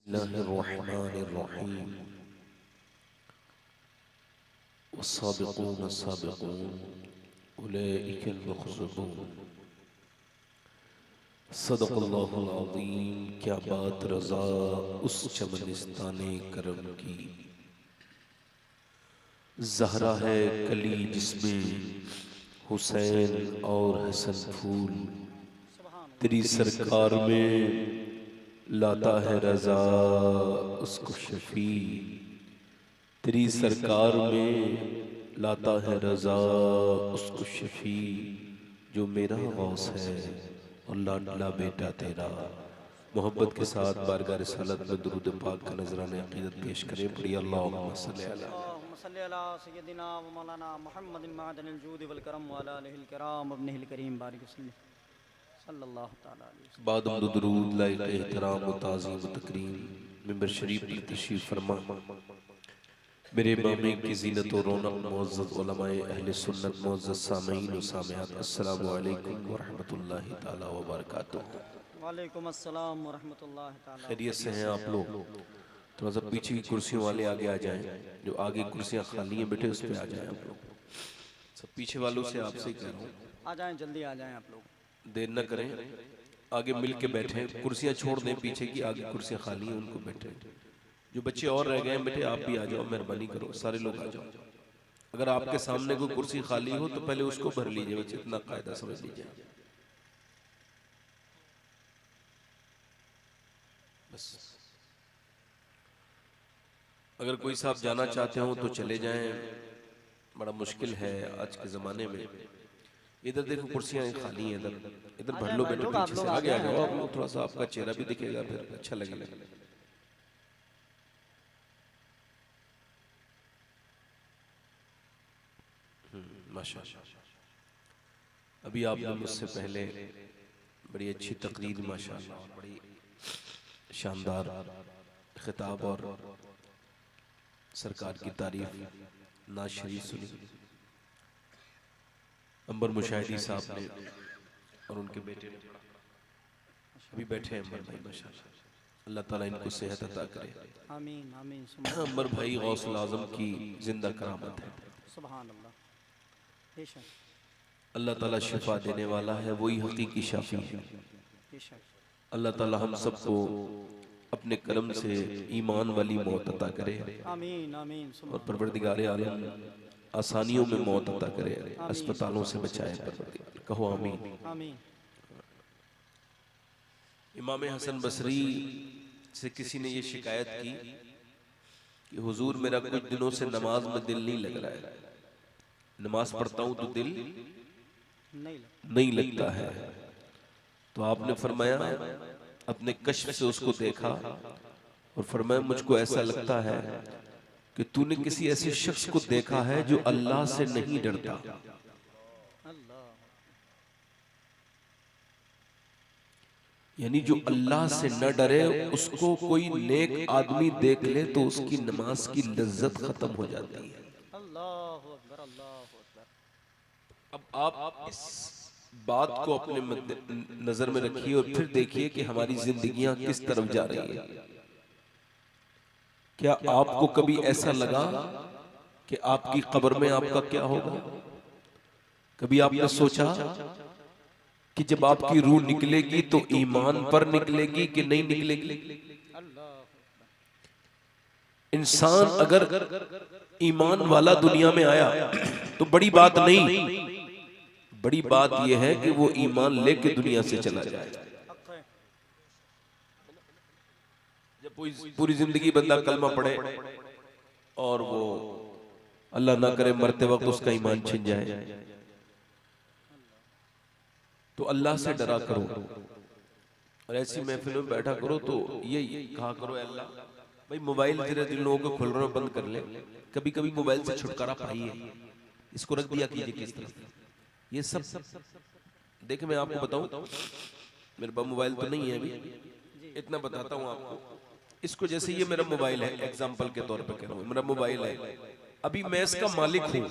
बिस्मिल्लाहिर्रहमानिर्रहीम वस्साबिकून अस्साबिकून उलैइकल मुक़र्रबून सदक़ल्लाहुल अज़ीम। क्या बात रज़ा उस चमनिस्ताने करम की, ज़हरा है कली जिसमें हुसैन और हसन फूल। तेरी सरकार में लाता है रज़ा उसको शफी, तेरी सरकार में लाता है रज़ा उसको शफी। जो मेरा गौस है और लाडला बेटा तेरा। मोहब्बत के साथ बारगाह रिसालत में दुरूद पाक का नजराने अक़ीदत पेश करें। पढ़िए अल्लाहुम्मा सल्ली अला सय्यदिना व मौलाना मुहम्मदिन मअदनिल जूद वल करम व अला आलिहिल किराम वब्निहिल करीम बारिक वसल्लम सल्लल्लाहु तआला अलैहि वसल्लम। बाद दुरूद लाइक एहतराम व ताज़ीम व तकरीम मिंबर शरीफ पर तशरीफ फरमा। मेरे मामे की ज़ीनत और रौनक मुअज़्ज़ज़ उलमाए अहले सुन्नत मुअज़्ज़ज़ सामीईन व सामिआत, अस्सलामु अलैकुम व रहमतुल्लाहि तआला व बरकातुहू। वालेकुम अस्सलाम व रहमतुल्लाहि तआला। खैरियत से हैं आप लोग? थोड़ा सा पीछे की कुर्सियों वाले आगे आ जाएं, जो आगे कुर्सियां खाली हैं बेटे उस पे आ जाएं आप लोग। सब पीछे वालों से आपसे ही कह रहा हूँ, आ जाएं, जल्दी आ जाएं आप लोग। देर न करें, आगे मिल के बैठे, कुर्सियां छोड़ दें पीछे की, आगे कुर्सियां खाली हैं उनको बैठे। जो बच्चे और रह गए हैं बेटे आप भी आ जाओ, मेहरबानी करो, सारे लोग आ जाओ। अगर आपके सामने कोई कुर्सी खाली हो तो पहले उसको भर लीजिए बच्चे, इतना कायदा समझ लीजिए बस। अगर कोई साहब जाना चाहते हो तो चले जाएं, बड़ा मुश्किल है आज के ज़माने में। इधर देखो कुर्सियां खाली हैं, इधर इधर भर लो बेटे, पीछे से आगे आ जाओ आप लोग, थोड़ा सा आपका चेहरा भी दिखेगा, फिर अच्छा लगेगा। माशाअल्लाह। अभी आपने मुझसे पहले बड़ी अच्छी तकरीर माशाअल्लाह, बड़ी शानदार खिताब और सरकार की तारीफ नाज़ शरीफ सुनी। अंबर मुशाहिदी साहब ने और उनके बेटे ने पढ़ा। अभी बैठे हैं अंबर भाई माशाअल्लाह, अल्लाह ताला इनको सेहत अता करे। आमीन आमीन। अंबर भाई गौसुल आज़म की जिंदा करामत है। सुभान अल्लाह। बेशक अल्लाह ताला शिफा देने वाला है, वही हकीकी शाफी है। बेशक। अल्लाह ताला हम सबको अपने करम से ईमान वाली मौत अता करे आमीन आमीन। और परवरदिगार आलम आसानियों में मौत अता करे, अस्पतालों से बचाए परवरदिगार, कहो आमीन आमीन। इमाम हसन बसरी से किसी ने ये शिकायत की कि हुजूर मेरा कुछ दिनों से नमाज में दिल नहीं लग रहा है, नमाज पढ़ता हूं तो दिल नहीं लगता है। तो आपने फरमाया, अपने कश्फ से उसको देखा और फरमाया मुझको ऐसा लगता है कि तूने किसी ऐसे शख्स को देखा है जो अल्लाह से नहीं डरता। यानी जो अल्लाह से न डरे उसको कोई नेक आदमी देख ले तो उसकी नमाज की लज्जत खत्म हो जाती है। अल्लाहु अकबर अल्लाहु अकबर। अब आप इस बात को अपने नजर में रखिए और फिर देखिए कि हमारी जिंदगियां किस तरफ जा रही है। क्या आपको कभी ऐसा लगा कि आपकी कब्र में आपका क्या होगा? कभी आपने सोचा कि जब आपकी रूह निकलेगी तो ईमान पर निकलेगी कि नहीं निकलेगी? इंसान अगर ईमान वाला दुनिया में आया तो बड़ी बात नहीं, बड़ी बात यह है कि वो ईमान लेके दुनिया से चला जाए। जब पूरी जिंदगी बंदा कलमा पढ़े और वो अल्लाह ना करे मरते वक्त उसका ईमान छिन जाए, तो अल्लाह से डरा करो और ऐसी महफिल में बैठा करो तो ये कहा करो, अल्लाह भाई मोबाइल धीरे धीरे लोगों को खोल रहे बंद कर ले, कभी कभी मोबाइल से छुटकारा पाइए, इसको रख दिया कीजिए किस तरफ। ये सब देखिए मैं आपको बताऊं, मेरे पास मोबाइल तो नहीं है अभी, इतना बताता हूं आपको। इसको जैसे ये मेरा मोबाइल है, एग्जाम्पल के तौर पर कह रहा हूं, मेरा मोबाइल है, अभी मैं इसका मालिक हूं,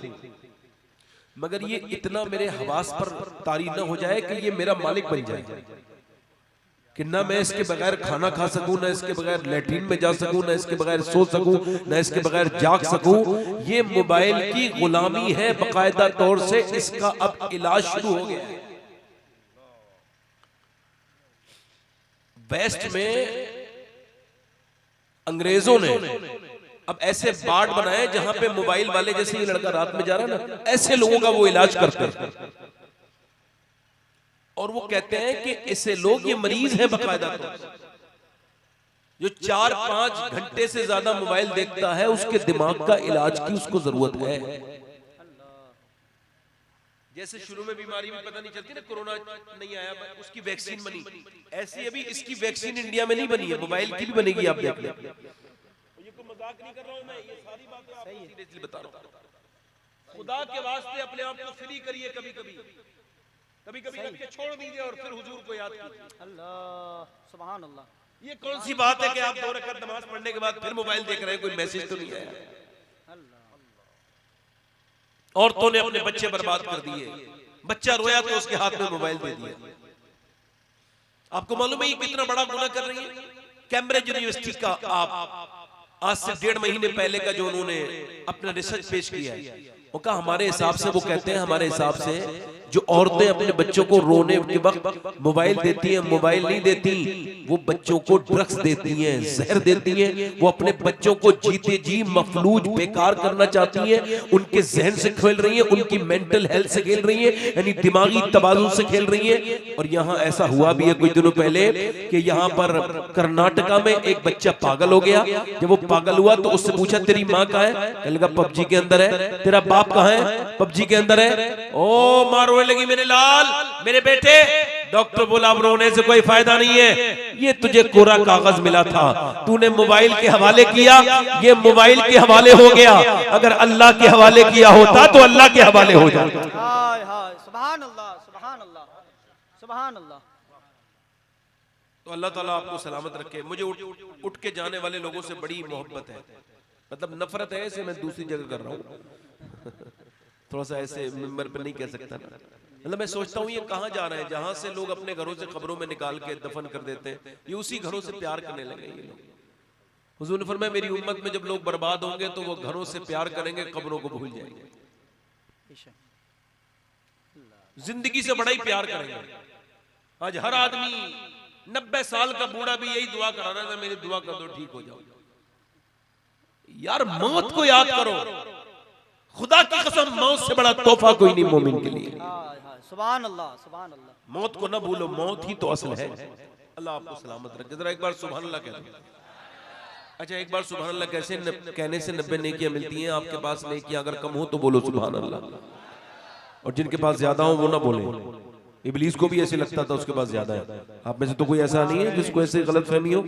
मगर ये इतना मेरे हवास पर तारी न हो जाए कि ये मेरा मालिक बन जाए। कि ना मैं इसके बगैर खाना खा सकूं, ना इसके बगैर लैट्रिन में जा सकूं, ना इसके बगैर सो सकूं, ना इसके बगैर जाग सकूं। ये मोबाइल की गुलामी है बाकायदा तौर से। इसका अब इलाज शुरू हो गया है। वेस्ट में अंग्रेजों ने अब ऐसे वार्ड बनाए जहां पे मोबाइल वाले, जैसे ये लड़का रात में जा रहा है ना, ऐसे लोगों का वो इलाज करते हैं। और वो कहते हैं कि ऐसे लोग, ये मरीज है बाकायदा तौर से, जो 4-5 घंटे से ज्यादा मोबाइल देखता है, उसके दिमाग का इलाज की उसको जरूरत है। जैसे शुरू में बीमारी में पता नहीं चलती ना, कोरोना नहीं आया, उसकी वैक्सीन बनी, ऐसी अभी इसकी वैक्सीन इंडिया में नहीं बनी है, मोबाइल की भी बनेगी। आप देख लें, ये कोई मजाक नहीं कर रहा हूं मैं, ये सारी बातें आपको सीरियसली बता रहा हूं। खुदा के वास्ते अपने आप को फ्री करिए, कभी कभी रख के छोड़ दीजिए और फिर हुजूर को याद कीजिए। अल्लाह सुभान अल्लाह। ये कौन सी बात है कि आप 2 रकात नमाज पढ़ने के बाद फिर मोबाइल देख रहे हैं? कोई मैसेज तो नहीं आया? औरतों ने अपने बच्चे बर्बाद कर दिए, बच्चा रोया तो उसके हाथ में मोबाइल दे दिया। आपको मालूम है ये कितना बड़ा गुनाह कर रही है? कैम्ब्रिज यूनिवर्सिटी का आप आज से 1.5 महीने पहले का जो उन्होंने अपना रिसर्च पेश किया है, वो कहा हमारे हिसाब से, वो कहते हैं हमारे हिसाब से जो औरतें अपने बच्चों को रोने के वक्त मोबाइल देती हैं, मोबाइल नहीं देती, वो बच्चों को ड्रग्स देती हैं, जहर देती हैं। वो अपने बच्चों को जीते जी मफलूज बेकार करना चाहती हैं, उनके जहन से खेल रही हैं, उनकी मेंटल हेल्थ से खेल रही हैं, यानी दिमागी तबादुल से खेल रही हैं। और यहाँ ऐसा हुआ भी है कुछ दिनों पहले कि यहाँ पर कर्नाटका में एक बच्चा पागल हो गया। जब वो पागल हुआ तो उससे पूछा तेरी माँ कहाँ है? कहने लगा पबजी के अंदर है। तेरा बाप कहाँ है? पबजी के अंदर है। ओ मारो लगी मेरे लाल, मेरे बेटे। डॉक्टर बोला अब रोने से कोई फायदा नहीं है, ये तुझे कोरा कागज मिला था, तूने मोबाइल के हवाले किया, ये मोबाइल के हवाले हो गया। अगर अल्लाह के हवाले किया होता तो अल्लाह के हवाले हो जाता। हाय हाय सुभान अल्लाह सुभान अल्लाह सुभान अल्लाह। तो अल्लाह ताला आपको सलामत रखे। मुझे उठ के जाने वाले लोगों से बड़ी मोहब्बत है, मतलब नफरत है, ऐसे मैं दूसरी जगह कर रहा हूँ। थोड़ा सा ऐसे मिंबर पे नहीं कह सकता ना, मतलब मैं सोचता हूँ ये कहाँ जा रहे हैं? जहां से लोग अपने घरों से कब्रों में निकाल के दफन कर देते हैं, ये उसी घरों से प्यार करने लगे ये लोग। हुजूर ने फरमाया मेरी उम्मत में जब लोग बर्बाद होंगे तो वो घरों से प्यार करेंगे, कब्रों को भूल जाएंगे, जिंदगी से बड़ा ही प्यार करेंगे। आज हर आदमी 90 साल का बूढ़ा भी यही दुआ करा रहा था, मेरी दुआ कर दो ठीक हो जाओ। यार मौत को याद करो, खुदा की कसम मौत से बड़ा तोहफा कोई नहीं मोमिन के लिए। सुभान अल्लाह सुभान अल्लाह। मौत को ना भूलो, मौत ही तो असल है। अल्लाह आपको सलामत रखे। जरा एक बार सुभान अल्लाह कह दो। अच्छा एक बार सुभान अल्लाह कैसे कहने से 90 नेकियां मिलती हैं। आपके पास नेकियां अगर कम हो तो बोलो सुभान अल्लाह, और जिनके पास ज्यादा हो वो ना बोले। इब्लीस को भी ऐसे लगता था उसके पास ज्यादा है। आप में से तो कोई ऐसा नहीं है जिसको ऐसे गलत फहमी हो?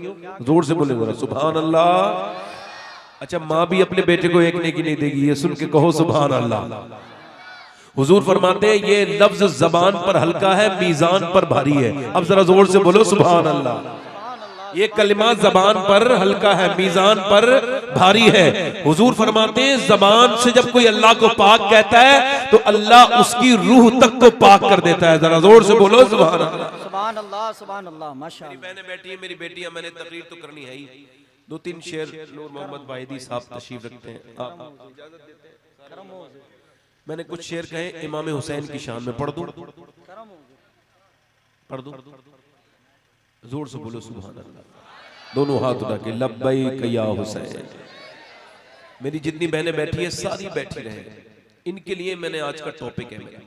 जोर से बोले जरा सुभान अल्लाह। अच्छा माँ भी अपने बेटे को एक नेकी नहीं देगी, ये सुन के कहो सुभान अल्लाह। हुजूर फरमाते हैं ये लफ्ज जबान पर हल्का है, मीजान पर भारी है। अब जरा जोर से बोलो सुभान अल्लाह। ये कलिमा जबान पर हल्का है, मीजान पर भारी है। हुजूर फरमाते हैं जबान से जब कोई अल्लाह को पाक कहता है तो अल्लाह उसकी रूह तक को पाक कर देता है। जरा जोर से बोलो सुभान अल्लाह। सुभान अल्लाह सुभान अल्लाह। माशाअल्लाह। मेरी बहनें बैठी है, मेरी बेटियां, मैंने तकरीर तो करनी है ही। 2-3 शेर नूर मोहम्मद वाहिदी साहब तशरीफ रखते हैं, इजाजत देते हैं। मैंने कुछ शेर कहे इमाम हुसैन की शान में, पढ़ दूं? पढ़ दूं? जोर से बोलो सुभान अल्लाह। दोनों हाथ उठा के लब्बैक या हुसैन। मेरी जितनी बहनें बैठी है सारी बैठी रहे, इनके लिए मैंने आज का टॉपिक है मेरा।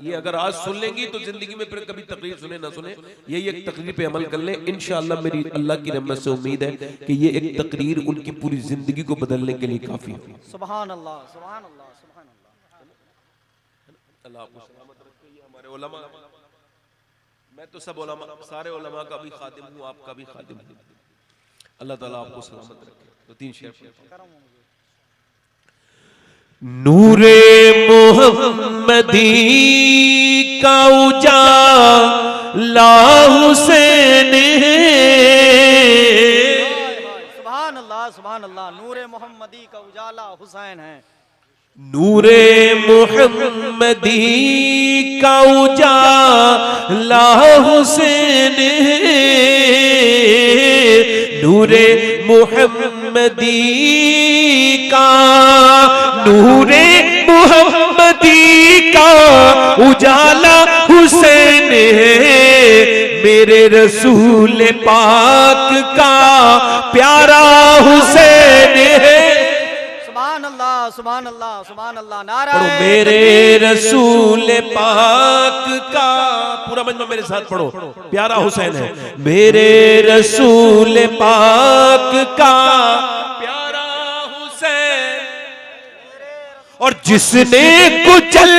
ये अगर आज सुन लेंगी तो जिंदगी में फिर कभी तकरीर सुने ना सुने, यही एक तकरीर पे अमल कर ले इंशाअल्लाह। मेरी अल्लाह की रहमत से उम्मीद है कि ये एक तकरीर उनकी पूरी जिंदगी को बदलने के लिए काफी है। सुभान अल्लाह सुभान अल्लाह सुभान अल्लाह। अल्लाह आपको सलामत रखे। ये हमारे उलमा, मैं तो सब उलमा, सारे उलमा का भी खादिम हूँ, आपका भी खादिम हूँ। अल्लाह ताला आपको सलामत रखे। तो 3 शेर। नूरे मोहम्मदी का उजाला हुसैन है। सुभान अल्लाह सुभान अल्लाह। नूरे मोहम्मदी का उजाला हुसैन है। नूरे मुहम्मदी का उजाला हुसैन है, नूरे मुहम्मदी का, नूरे मुहम्मदी का उजाला हुसैन है, मेरे रसूल पाक का प्यारा हुसैन है। सुभान अल्लाह सुभान अल्लाह नारा मेरे रसूल पाक का, पूरा मंजमा मेरे साथ पढ़ो, प्यारा हुसैन है, मेरे रसूल पाक का प्यारा हुसैन, और जिसने कुचल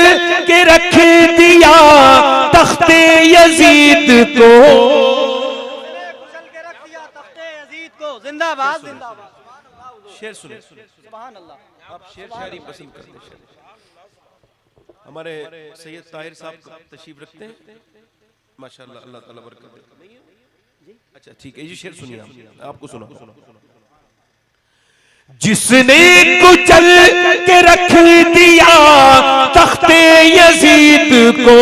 के रख दिया तख्ते यजीद को, कुचल के रख दिया तख्ते यजीद को, जिंदाबाद जिंदाबाद। शेर सुने, सुभान अल्लाह। आप शेर शायरी पसंद करते हैं? हमारे सैयद ताहिर साहब तशरीफ रखते हैं, माशाअल्लाह, अल्लाह ताला बरकत दे। अच्छा ठीक है, ये शेर सुनिए, आपको सुना। जिसने कुचल के रख दिया तख्ते यजीद को,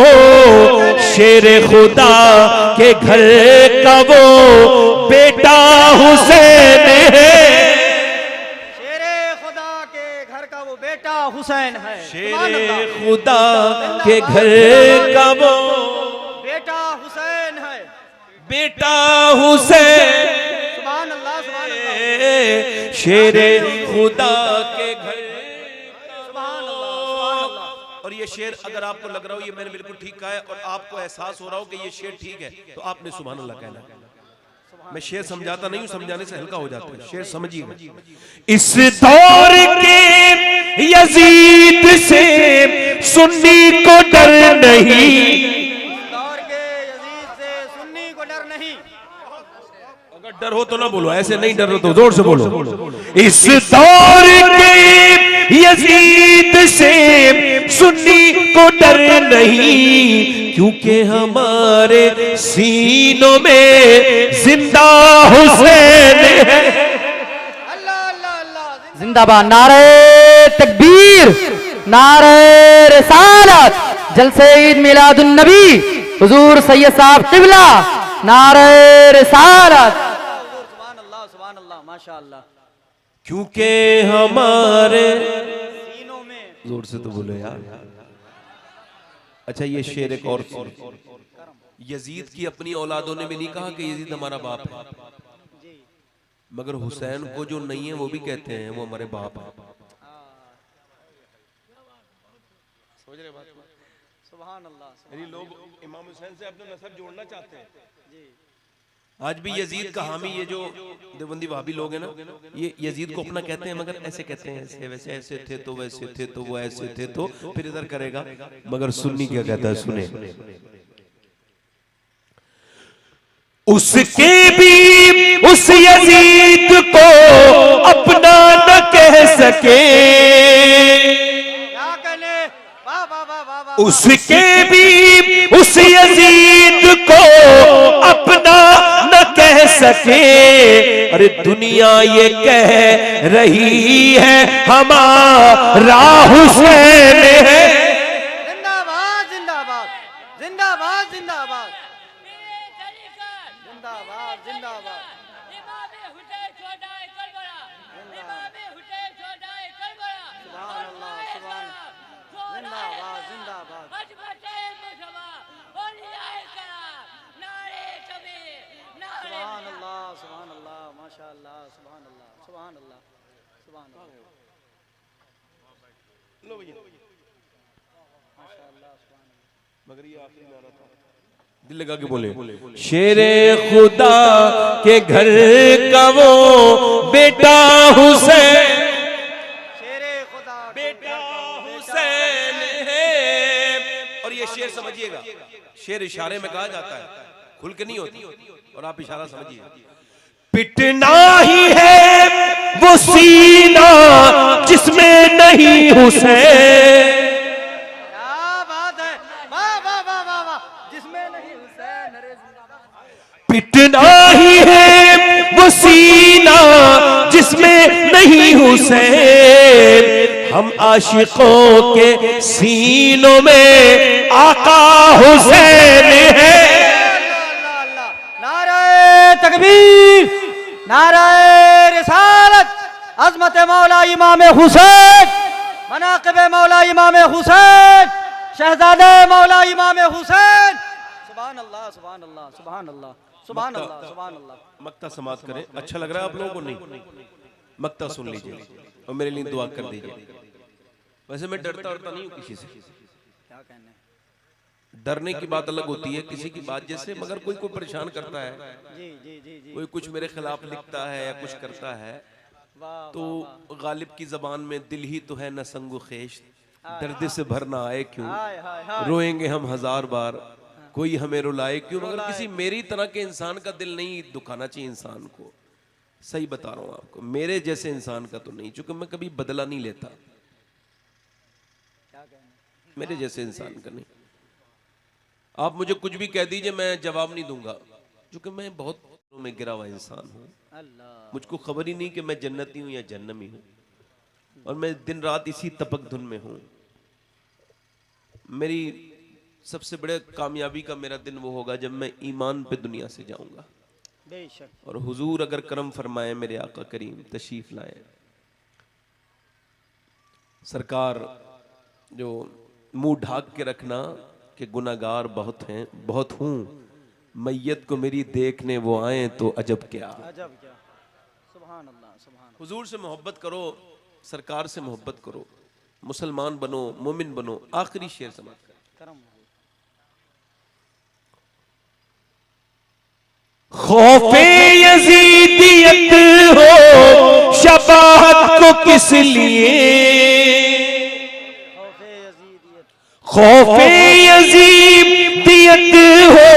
शेर खुदा के घर का वो बेटा हुसैन है, हुसैन है, शेरे खुदा के घर का वो बेटा हुसैन है, बेटा हुसैन, सुभान अल्लाह सुभान अल्लाह, शेरे खुदा के घर, सुभान अल्लाह। और ये शेर अगर आपको लग रहा हो ये मैंने बिल्कुल ठीक कहा है और आपको एहसास हो रहा हो कि ये शेर ठीक है, तो आपने सुभान अल्लाह कहना है। मैं शेर समझाता नहीं हूं, समझाने से हल्का हो जाता है, शेर समझिएगा। इस दौर के यजीद से सुन्नी को डर नहीं, दौर के यजीद से सुन्नी को डर नहीं, अगर डर हो तो ना बोलो, ऐसे नहीं डर हो तो जोर से बोलो। इस दौर के यजीद से सुन्नी को डर नहीं, क्योंकि हमारे सीनों में जिंदा हुसैन है। अल्लाह अल्लाह अल्लाह, जिंदाबाद। नारे तकबीर, नारे रिसालत, जलसे ईद मिलादुन नबी, हुजूर सैयद साहब क़िबला, नारे रिसालत। सुभान अल्लाह सुभान अल्लाह, माशाअल्लाह। क्योंकि हमारे सीनों में, जोर से तो बोलो यार। अच्छा ये शेर एक और, यजीद की अपनी औलादों ने भी नहीं कहा कि यजीद हमारा बाप है, मगर हुसैन को जो नहीं है वो भी कहते हैं वो हमारे बाप है। समझ रहे बात? सुभान अल्लाह। यानी लोग इमाम हुसैन से अपना नसब जोड़ना चाहते हैं। आज भी यजीद का हामी ये जो देवबंदी वहाबी लोग हैं ना, ये यजीद को अपना कहते हैं, मगर ऐसे कहते हैं, ऐसे वैसे, ऐसे थे तो वैसे थे तो वो ऐसे थे तो फिर इधर करेगा, मगर सुन्नी क्या कहता है सुने। उसके भी उस यजीद को अपना न कह सके, क्या कहने, वाह वाह वाह वाह वाह, उसके भी उस यजीद को अपना न कह सके, अरे दुनिया ये कह रही है हमारा हुसैन है। जिंदाबाद जिंदाबाद जिंदाबाद जिंदाबाद जिंदाबाद जिंदाबाद। सुभान अल्लाह सुभान, जिंदाबाद जिंदाबाद। सुभान अल्लाह सुभान अल्लाह, माशाअल्लाह, सुभान अल्लाह सुभान अल्लाह सुभान अल्लाह, माशाअल्लाह सुभान अल्लाह। मगर ये आखिरी नारा था, दिल लगा के बोले, शेरे खुदा के घर का वो बेटा हुसैन, शेरे खुदा बेटा हुसैन है। और ये शेर समझिएगा, शेर इशारे में कहा जाता है, खुल के नहीं होती, और आप इशारा समझिए। पिटना ही है वो सीना जिसमें नहीं हुसैन, क्या बात है, वाह वाह वाह वाह वाह, जिसमें नहीं हुसैन, अरे जिंदाबाद। पिटना ही है वो सीना जिसमें नहीं हुसैन, हम आशिकों के सीनों में आका हुसैन है। नारे तकबीर, नारे रिसालत, अजमत मौला इमाम हुसैन, मनाक़िब मौला इमाम हुसैन, शहजादे मौला इमाम हुसैन। सुभान अल्लाह, सुभान अल्लाह, सुभान अल्लाह, सुभान अल्लाह, सुभान अल्लाह। मक्ता समाप्त करें। अच्छा लग रहा है आप लोगों को? नहीं, मक्ता सुन लीजिए और मेरे लिए दुआ कर दीजिए। वैसे मैं डरता नहीं हूँ किसी से, क्या कहने, डरने की बात अलग होती है किसी की बात जैसे, मगर कोई को परेशान करता है, जी जी जी जी, कोई कुछ मेरे खिलाफ लिखता है या कुछ करता है, वाह तो गालिब की जबान में दिल ही तो है न संगो खेश, दर्द से भरना आए क्यों, हाय हाय हाय, रोएंगे हम हजार बार, कोई हमें रुलाए क्यों। मगर किसी मेरी तरह के इंसान का दिल नहीं दुखाना चाहिए इंसान को। सही बता रहा हूं आपको, मेरे जैसे इंसान का तो नहीं, चूंकि मैं कभी बदला नहीं लेता, क्या कहने, मेरे जैसे इंसान का नहीं। आप मुझे कुछ भी कह दीजिए मैं जवाब नहीं दूंगा, क्योंकि मैं बहुत में गिरा हुआ इंसान हूँ। अल्लाह, मुझको खबर ही नहीं कि मैं जन्नती हूँ या जहन्नमी हूँ, और मैं दिन रात इसी तपक धुन में हूँ। मेरी सबसे बड़े कामयाबी का मेरा दिन वो होगा जब मैं ईमान पे दुनिया से जाऊंगा, बेशक, और हुजूर अगर करम फरमाए, मेरे आका करीम तशरीफ लाए, सरकार जो मुंह ढाक के रखना कि गुनाहगार बहुत हैं, बहुत हूं, मैयत को मेरी देखने वो आए तो अजब क्या। अजब क्या, सुभान अल्लाह, सुभान हुजूर से मोहब्बत करो, सरकार से मोहब्बत करो, मुसलमान बनो, मोमिन बनो। आखिरी शेर समाप्त करें। करम, खौफे यजीदियत हो शबाहत को किस लिए, खौफे यजीदियत, खौफे यजीदियत हो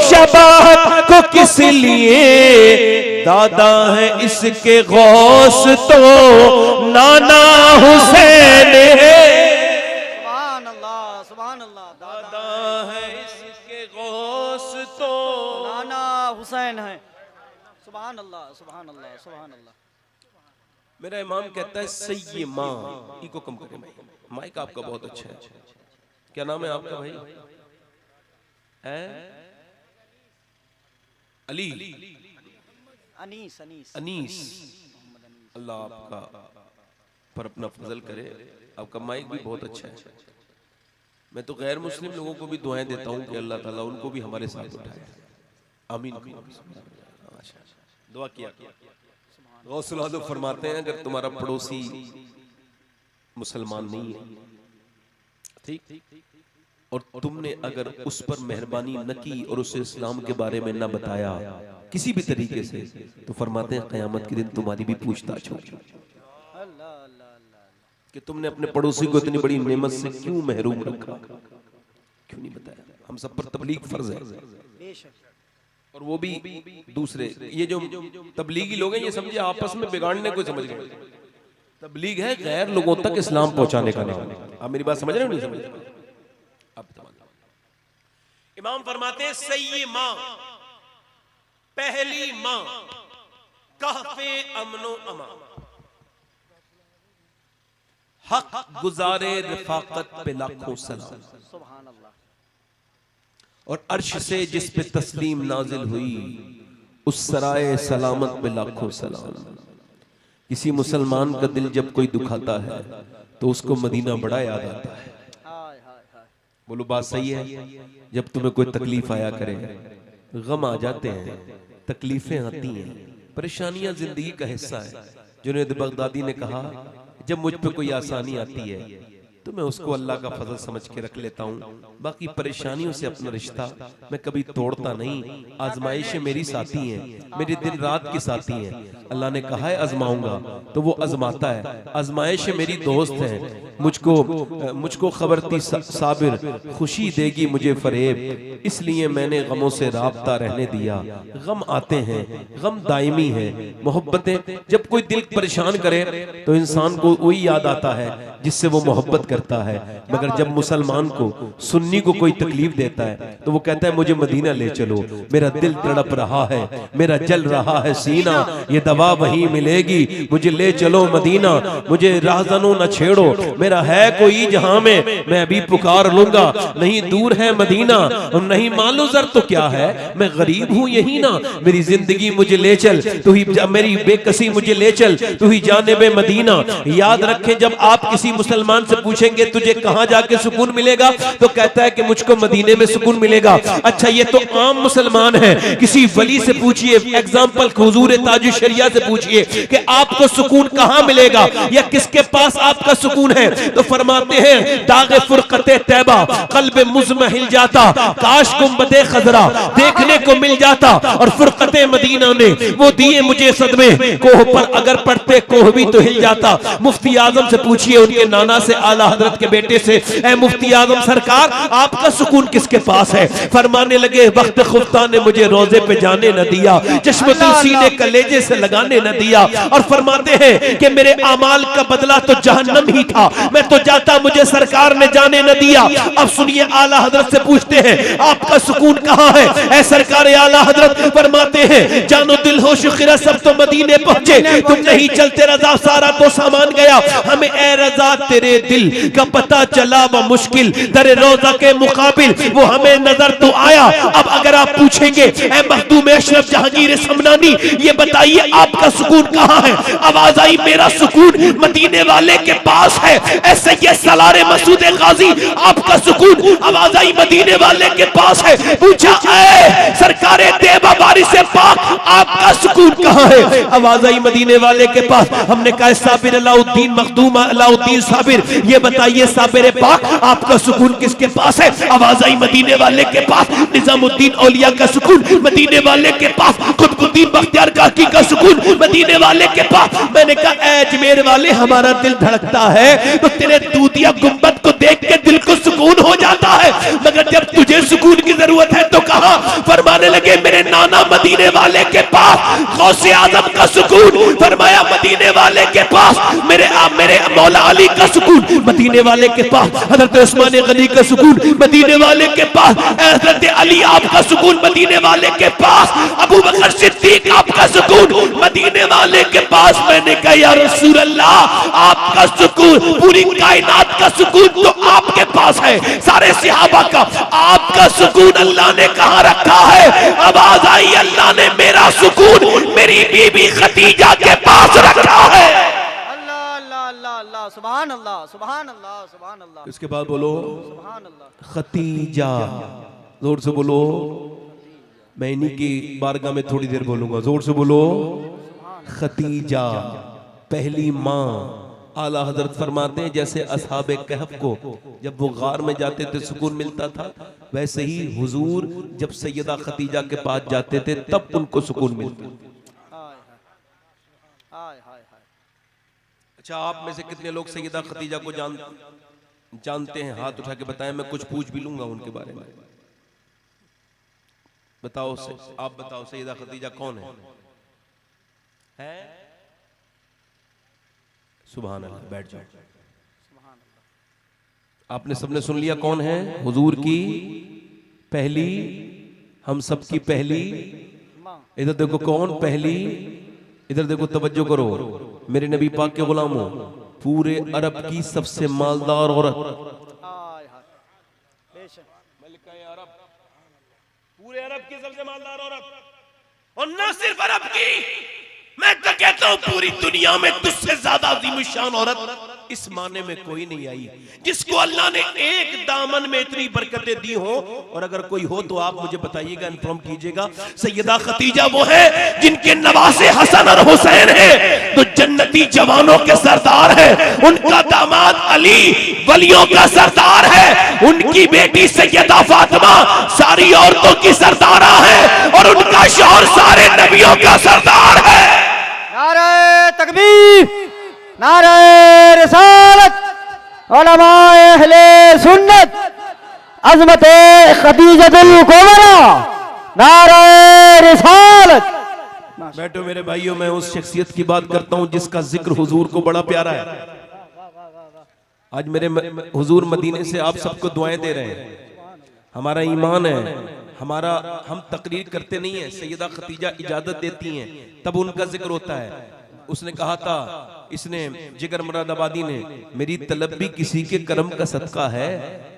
शबाहत को किस लिए, दादा है इसके गौस तो नाना हुसैन है। सुभान अल्लाह, सुभान अल्लाह, दादा है इसके गौस तो नाना हुसैन है। सुभान अल्लाह, सुभान अल्लाह, सुभान अल्लाह। मेरा इमाम कहता है सही माँ, इको कम करें भाई, माइक आपका बहुत अच्छा है। क्या नाम है आपका भाई? है अली, अनीस, अनीस, अनीस। अल्लाह आपका पर अपना फजल करे, आपका माइक भी बहुत अच्छा है। मैं तो गैर मुस्लिम लोगों को भी दुआएं देता हूँ कि अल्लाह ताला उनको भी हमारे साथ उठाए। आमीन। दुआ किया। गौसुल आज़म फरमाते हैं अगर तुम्हारा पड़ोसी मुसलमान नहीं है, ठीक, और तुमने अगर उस पर मेहरबानी न की और उसे इस्लाम के बारे में न बताया किसी भी तरीके से, तो फरमाते हैं क़यामत के दिन तुम्हारी भी पूछताछ होगी अल्लाह अल्लाह अल्लाह, कि तुमने अपने पड़ोसी को इतनी बड़ी नेमत से क्यों महरूम रखा, क्यों नहीं बताया। हम सब पर तबलीग फर्ज है, बेशक, और वो भी दूसरे। ये जो तबलीगी लोग हैं ये समझे आपस में बिगाड़ने को समझ गए। तबलीग है गैर लोगों तक इस्लाम पहुंचाने का नाम। आप मेरी बात समझ रहे हो नहीं समझ रहे? अब इमाम फरमाते हैं सही माँ, पहली माँ, कहफे अमनो अमा, हक गुजारे रफाकत पे लाखों सलाम, सुभान अल्लाह, और अर्श से जिस पे तस्लीम नाजिल हुई उस सराय सलामत पे लाखों सलाम। किसी मुसलमान का दिल जब कोई दुखाता है तो उसको मदीना बड़ा याद आता है। हाय हाय हाय, बोलो बात सही है? जब तुम्हें कोई तकलीफ आया करे, गम आ जाते हैं, तकलीफें आती हैं, परेशानियां जिंदगी का हिस्सा है। जुनैद बगदादी ने कहा जब मुझ पे कोई आसानी आती है तो मैं उसको अल्लाह का फजल समझ के रख लेता हूँ, बाकी परेशानियों से अपना रिश्ता मैं कभी तोड़ता नहीं। आजमाइशें मेरी साथी हैं, मेरी दिन रात की साथी हैं। अल्लाह ने कहा है आजमाऊंगा तो वो आजमाता है। आजमाइशें मेरी दोस्त हैं, मुझको खबर थी साबिर खुशी देगी मुझे फरेब, इसलिए मैंने गमों से राब्ता रहने दिया। गम आते हैं, गम दायमी है। मोहब्बतें जब कोई दिल परेशान करे तो इंसान को वही याद आता है जिससे वो मोहब्बत करता है। मगर जब मुसलमान को, सुन्नी को कोई तकलीफ देता है तो वो कहता है मुझे मदीना ले चलो, मेरा दिल तड़प रहा है, मेरा जल रहा है सीना, ये दवा वहीं मिलेगी, मुझे ले चलो मदीना, मुझे राहज़नों न छेड़ो, मेरा है कोई जहां में मैं अभी पुकार लूंगा, नहीं दूर है मदीना और नहीं मालो जर तो क्या है, मैं गरीब हूं यही ना, मेरी जिंदगी मुझे ले चल, तू ही मेरी बेकसी मुझे ले चल, तू ही जानिबे मदीना। याद रखें जब आप किसी मुसलमान से पूछेंगे तुझे कहां जाके सुकून मिलेगा तो कहता है कि मुझको मदीने में सुकून मिलेगा। अच्छा ये तो आम मुसलमान है, किसी वली से पूछिए, एग्जाम्पल हुजूर ताज शरिया से पूछिए कि आपको सुकून कहां मिलेगा या किसके पास आपका सुकून है, तो फरमाते हैं दागे फुरकते तैबा कल्बे मुज़महिल जाता, काश गुंबदे खजरा देखने को मिल जाता, और फुरकते मदीना ने वो दिए मुझे सदमे, कोह पर अगर पड़ते कोह भी तो हिल जाता। मुफ्ती आजम से पूछिए, उनके नाना से, आला हजरत के बेटे से, ऐ मुफ्ती आजम सरकार आपका सुकून किसके पास है? फरमाने लगे वक्त खुफ्ता ने मुझे रोजे पे जाने न दिया, चश्मे सीने कलेजे से लगाने न दिया, और फरमाते हैं कि मेरे अमाल का बदला तो जहन्नम ही था, मैं तो जाता मुझे सरकार ने जाने न दिया। अब सुनिए आला हजरत से पूछते हैं आपका सुकून कहां है? ऐ सरकार आला हजरत फरमाते हैं जानो दिल हो शुक्र सब तो मदीने पहुंचे, तुम नहीं चलते रजा सारा तो सामान गया, हमें ए रजा तेरे दिल का पता चला व मुश्किल दरे रोजा के मुकाबिल वो हमें नजर तो आया। अब अगर आप पूछेंगे ए मखदूम अशरफ जहांगीर समनानी ये बताइए आपका सुकून कहां है? आवाज आई मेरा सुकून मदीने वाले के पास है। ऐसे ये सलारे मसूद गाजी आपका सुकून, आवाज आई मदीने वाले के पास है। पूछा ऐ सरकारे देवा बारी से पाक आपका सुकून कहां है? आवाज आई मदीने वाले के पास। हमने कहा साबिर अलाउद्दीन मखदूम अलाउद्दीन साबिर ये बताइए साबिर पाक आपका सुकून किसके पास है? आवाज आई मदीने वाले के पास। निजामुद्दीन औलिया का सुकून मदीने वाले के पास, कुतुबुद्दीन बख्तियार काकी का सुकून मदीने वाले के पास। मैंने कहा ऐ अजमेर वाले हमारा दिल धड़कता है तो तेरे दूधिया गुंबद को देख के दिल को सुकून हो जाता है, मगर जब तुझे सुकून की जरूरत है तो कहां? फरमाने लगे मेरे नाना मदीने वाले के पास, गौसे आजम का सुकून फरमाया मदीने वाले के पास, मेरे मौला अली का सुकून मदीने वाले के पास, हजरत उस्मान गनी का सुकून मदीने वाले के पास, हजरत अली आपका सुकून मदीने वाले के पास, अबू बकर सिद्दीक आपका सुकून मदीने वाले के पास। मैंने कहा या रसूल अल्लाह आपका सुकून, पूरी कायनात का सुकून तो आपके पास है, सारे सहाबा का, आपका सुकून अल्लाह ने कहां रखा है? आवाज आई अल्लाह ने मेरा सुकून मेरी बीबी खदीजा के पास रखा है। अल्लाह अल्लाह अल्लाह अल्लाह सुभान अल्लाह सुभान अल्लाह सुभान अल्लाह। इसके बाद बोलो सुभान अल्लाह। खतीजा, जोर से बोलो। मैं इन्हीं की बारगाह में थोड़ी देर बोलूंगा, जोर से बोलो। खतीजा पहली माँ। आला हजरत फरमाते हैं जैसे असहाबे कहफ को जब वो गार में जाते थे सुकून मिलता था, वैसे ही हुजूर जब सैयदा खतीजा के पास जाते थे तब उनको सुकून मिलता था। अच्छा आप में से कितने लोग सैयदा खतीजा को जानते हैं? हाथ उठा के बताएं, मैं कुछ पूछ भी लूंगा उनके बारे में। बताओ आप बताओ सैयदा खतीजा कौन है? सुभान अल्लाह, बैठ जाओ। आपने सबने सुन लिया कौन है? हुजूर की पहली, हम सब की पहली। इधर देखो कौन पहली, इधर देखो तवज्जो करो मेरे नबी पाक के गुलामों, पूरे अरब की सबसे मालदार औरत, पूरे अरब की सबसे मालदार औरत, और न सिर्फ अरब की, मैं तो कहता हूं पूरी दुनिया में तुझसे ज्यादा अज़ीमुश्शान औरत इस माने में कोई नहीं आई जिसको अल्लाह ने एक दामन में इतनी बरकतें दी हो। और अगर कोई हो तो आप मुझे बताइएगा, इन्फॉर्म कीजिएगा। सैयदा खतीजा वो है जिनके नवासे हसन और हुसैन है तो जन्नती जवानों के सरदार है, उनका दामाद अली वलियों का सरदार है, उनकी बेटी सैयदा फातिमा सारी औरतों की सरदारा है, और उनका शौहर सारे नबियों का सरदार है। नारे तकबीर, नारे रिसालत, उलमाए अहले सुन्नत अज़मत खदीजतुल कुबरा नारे रिसालत। बैठो मेरे भाइयों, मैं उस शख्सियत की बात करता हूं जिसका जिक्र हुजूर को बड़ा प्यारा है। आज मेरे हुजूर मदीने से आप सबको दुआएं दे रहे हैं। हमारा ईमान है, हम तकरीर करते नहीं है, सैयदा खतीजा इजाजत देती हैं तब उनका जिक्र होता है। उसने कहा था, इसने जिगर मुरादाबादी ने, मेरी तलब भी किसी के करम का सदका है,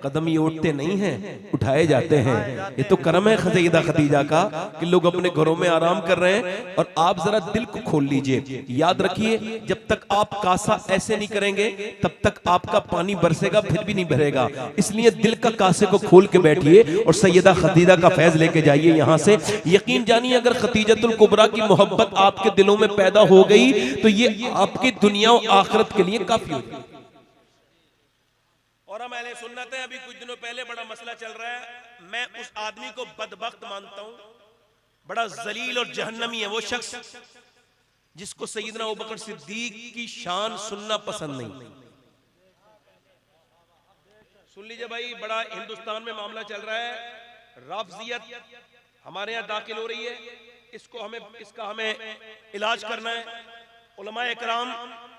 कदम ये उठते नहीं हैं उठाए जाते हैं। ये तो करम है सैयदा खतीजा का कि लोग अपने घरों में आराम कर रहे हैं। और आप जरा दिल को खोल लीजिए, याद रखिए जब तक आप कासा ऐसे नहीं करेंगे तब तक आपका पानी बरसेगा फिर भी नहीं भरेगा। इसलिए दिल का कासे को खोल के बैठिए और सैयदा खतीजा का फैज लेके जाइए यहाँ से। यकीन जानिए अगर खतीजतुल कुबरा की मोहब्बत आपके दिलों में पैदा हो गई तो ये आपकी दुनिया और आखिरत के लिए काफी होगी। और हम अहले सुन्नत हैं, अभी कुछ दिनों पहले बड़ा मसला चल रहा है, मैं उस आदमी को बदबख्त मानता हूं, बड़ा जलील और जहन्नमी है वो शख्स जिसको सैयदना अबू बकर सिद्दीक की शान सुनना पसंद नहीं। सुन लीजिए भाई, बड़ा हिंदुस्तान में मामला चल रहा है, राफजियत हमारे यहाँ दाखिल हो रही है, इसका हमें इलाज करना है। उलमाए इकराम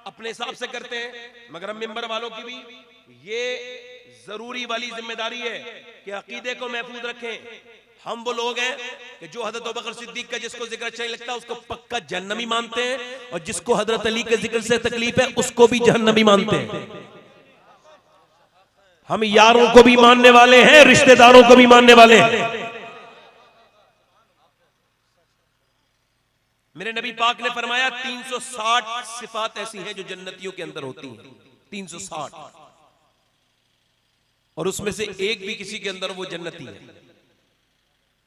अपने हिसाब से करते हैं, मगर हम मिंबर वालों की भी ये जरूरी वाली जिम्मेदारी है कि अकीदे को महफूज रखें। हम वो लोग हैं कि जो हजरत अबू बकर सिद्दीक का जिसको जिक्र अच्छा नहीं लगता उसको पक्का जहन्नमी मानते हैं, और जिसको हजरत अली के जिक्र से तकलीफ है उसको भी जहन्नमी मानते हैं। हम यारों को भी मानने वाले हैं, रिश्तेदारों को भी मानने वाले हैं। मेरे नबी पाक ने फरमाया 360 सिफात ऐसी हैं जो जन्नतियों के अंदर होती हैं, 360, और उसमें से एक भी किसी के अंदर वो जन्नती है।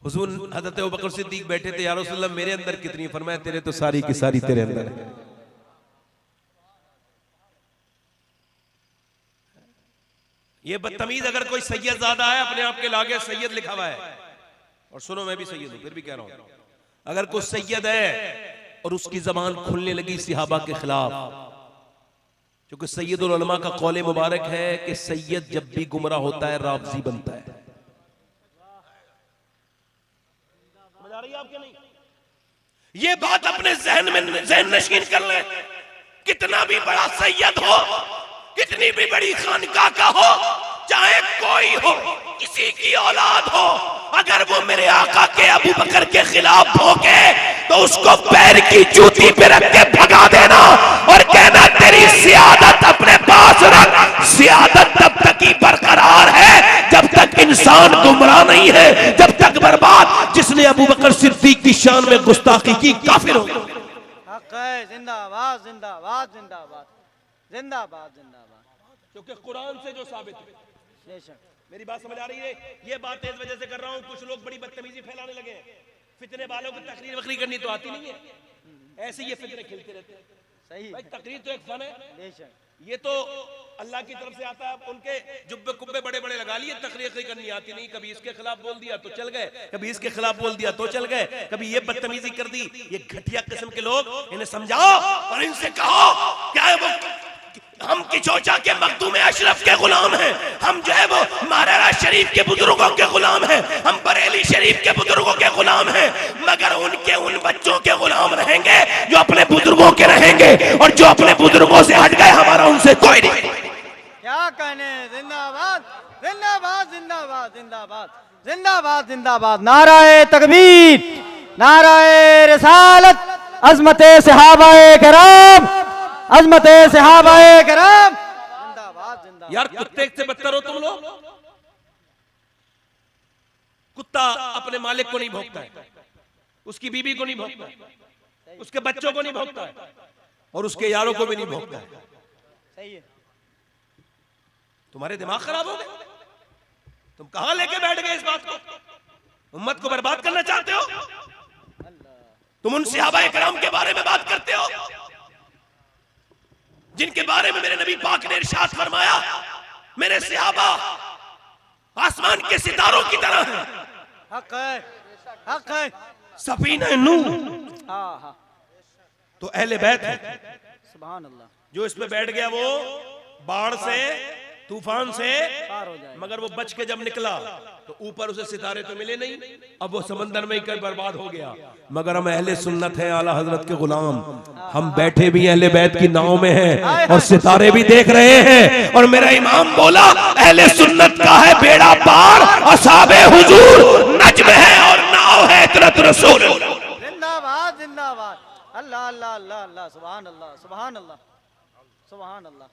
हुजूर हजरत अबू बकर सिद्दीक बैठे थे, या रसूलल्लाह मेरे अंदर कितनी? फरमाया तेरे तो सारी की सारी तेरे अंदर है। ये बदतमीज अगर कोई सैयद ज़्यादा है, अपने आप के लागे सैयद लिखा हुआ है, और सुनो मैं भी सैयद हूं फिर भी कह रहा हूं, अगर कोई सैयद है और उसकी जबान खुलने लगी सहाबा के खिलाफ, क्योंकि सैयदुल उलमा का कौले मुबारक है कि सैयद जब भी गुमराह होता है राफजी बनता है। समझ आ रही है आपके नहीं? ये बात अपने जहन नशीन कर ले। कितना भी बड़ा सैयद हो, कितनी भी बड़ी खानका का हो, चाहे कोई हो, किसी की औलाद हो, अगर वो मेरे आका के अबू बकर के खिलाफ भोंके तो उसको पैर की जूती पे रख के भगा देना और कहना तेरी सियादत अपने पास रख। सियादत तब तक ही बरकरार है जब तक इंसान गुमराह नहीं है, जब तक बर्बाद। जिसने अबू बकर सिद्दीक की शान में गुस्ताखी की काफिर हो। जिंदाबाद जिंदाबाद जिंदाबाद जिंदाबाद जिंदाबाद, क्योंकि कुरान से जो साबित है। मेरी बात समझ आ रही है? ये बात इस वजह से कर रहा हूं, कुछ लोग बड़ी बदतमीजी फैलाने लगे हैं। फितने वालों को तकरीर वकरीर करनी तो आती नहीं है, ऐसे ये फितने खिलते रहते हैं। सही भाई, तकरीर तो एक फन है, ये तो अल्लाह की तरफ से आता है। उनके जुब्बे कुब्बे बड़े बड़े लगा लिए, तकरीर करनी आती नहीं। कभी इसके खिलाफ बोल दिया तो चल गए, कभी इसके खिलाफ बोल दिया तो चल गए, कभी ये बदतमीजी कर दी। ये घटिया किस्म के लोग, इन्हें समझाओ और इनसे कहो क्या है वो, हम किचोचा के मखदूम अशरफ के गुलाम हैं, हम जो है वो महाराणा शरीफ के बुजुर्गों के गुलाम हैं, हम बरेली शरीफ के बुजुर्गों के गुलाम हैं, मगर उनके उन बच्चों के गुलाम रहेंगे जो अपने बुजुर्गों के रहेंगे, और जो अपने बुजुर्गों से हट गए हमारा उनसे कोई नहीं। क्या कहने? जिंदाबाद जिंदाबाद जिंदाबाद जिंदाबाद जिंदाबाद जिंदाबाद, नाराए तकबीर, नाराए रिसालत, अज़मते सहाबाए किराम, अज़मते सहाबाए किराम, जिंदाबाद जिंदाबाद। यार कुत्ते से बदतर हो तुम लोग। कुत्ता अपने मालिक को नहीं भौंकता है, उसकी बीबी को नहीं भौंकता है, उसके बच्चों को नहीं भौंकता है, और उसके यारों को भी नहीं भौंकता है। सही है। तुम्हारे दिमाग खराब हो गए? तुम कहां लेके बैठ गए इस बात को? उम्मत को बर्बाद करना चाहते हो? तुम उन सहाबा इकराम के बारे में बात करते हो जिनके बारे में मेरे नबी पाक ने इरशाद फरमाया, मेरे सहाबा आसमान के सितारों की तरह हैं। हक है, हक है। सफीना नूह, हाँ हाँ, तो अहले बैत है। सुभान अल्लाह। जो इस पे बैठ गया वो बाढ़ से तूफान से, पार हो जाए। मगर वो बच के जब निकला तो ऊपर उसे सितारे तो मिले नहीं, अब वो समंदर में ही कर बर्बाद हो गया। मगर हम अहले सुन्नत हैं, आला हजरत के गुलाम, हम बैठे भी अहले बैत की नाव में हैं और सितारे भी देख रहे हैं। और मेरा इमाम बोला अहले सुन्नत का है बेड़ा पार, असहाबे हुजूर नज्म है और नाव है इतरत रसूल। जिंदाबाद जिंदाबाद, अल्लाह अल्लाह अल्लाह अल्लाह, सुभान अल्लाह सुभान अल्लाह सुभान अल्लाह।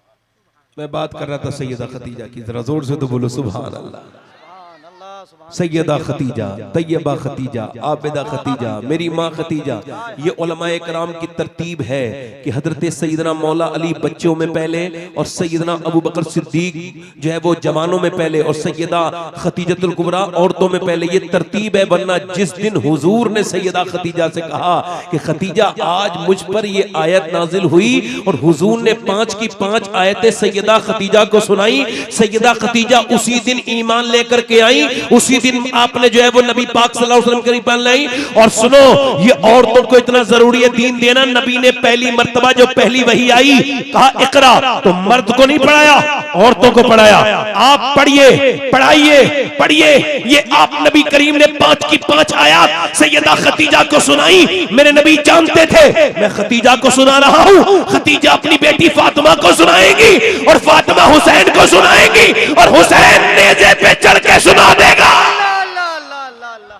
मैं बात कर रहा था सैयदा खतीजा की, जरा जोर से तो बोलो सुभान अल्लाह। सुभान अल्लाह सुभान सैयदा खतीजा, तैयबा खतीजा, आबिदा खतीजा, मेरी माँ खतीजा, ये उलमाए कराम की तरतीब है कि हजरत सैयदना मौला अली बच्चों में पहले और सैयदना अबू बकर सिद्दीक जो है वो जवानों में पहले और सैयदा खतीजतुल कुबरा औरतों में पहले, ये तरतीब है। वरना जिस दिन हुजूर ने सैयदा खतीजा से कहा कि खतीजा आज मुझ पर ये आयत नाजिल हुई और हुजूर ने 5 की 5 आयतें सैयदा खतीजा को सुनाई, सैयदा खतीजा उसी दिन ईमान लेकर के आई, उसी दिन आपने जो है वो नबी पाक सल्लल्लाहु अलैहि वसल्लम के ईमान लाई। और सुनो, ये औरतों को इतना जरूरी है दीन देना। नबी ने पहली मर्तबा जो पहली वही आई कहा इकरा, तो मर्द को नहीं पढ़ाया, औरतों को पढ़ाया। आप पढ़िए, पढ़ाइए, पढ़िए। ये आप नबी करीम ने 5 की 5 आयत सैयदा खतीजा को सुनाई। मेरे नबी जानते थे मैं खतीजा को सुना रहा हूं, खतीजा अपनी बेटी फातिमा को सुनाएगी और फातिमा हुसैन को सुनाएगी और हुसैन नेज़े पे चढ़ के सुना देगा। अल्लाह अल्लाह अल्लाह अल्लाह,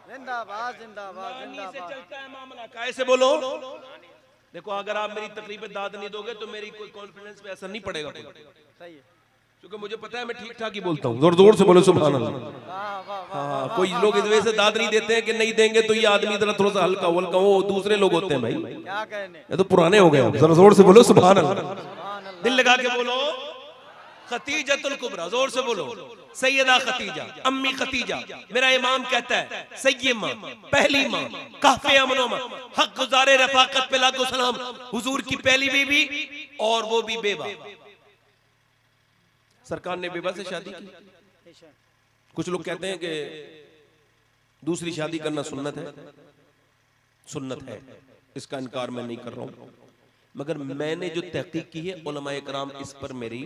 जिंदाबाद जिंदाबाद जिंदाबाद। चलता है मामला, कैसे बोलो। देखो अगर आप मेरी तकरीब पे दाद नहीं दोगे तो मेरी कोई कॉन्फिडेंस पे असर नहीं पड़ेगा, सही है। क्योंकि मुझे पता है मैं ठीक ठाक ही बोलता हूँ। जोर जोर से बोलो सुभान अल्लाह। वाह वाह वाह। हाँ, कोई लोग इस वजह से दाद नहीं देते हैं कि नहीं देंगे तो ये आदमी जरा थोड़ा सा हल्का हल्का, वो दूसरे लोग होते हैं भाई, क्या कहने, ये तो पुराने हो गए। जरा जोर से बोलो सुभान अल्लाह, सुभान अल्लाह। दिल लगा के बोलो। खतीजतुल कुबरा, जोर से बोलो। सैयदा खतीजा, अम्मी खतीजा, मेरा इमाम कहता है सैयद माँ, पहली माँ, काफे अमनो माँ, हक गुजारे रफाकत पे लाखों सलाम, हुजूर की पहली बीवी और वो भी बेवा। सरकार ने बेवा से शादी की। कुछ लोग कहते हैं कि दूसरी शादी करना सुन्नत है, सुन्नत है, इसका इनकार मैं नहीं कर रहा हूं। मगर मैंने जो तहकीक की है उलमाए कराम इस पर मेरी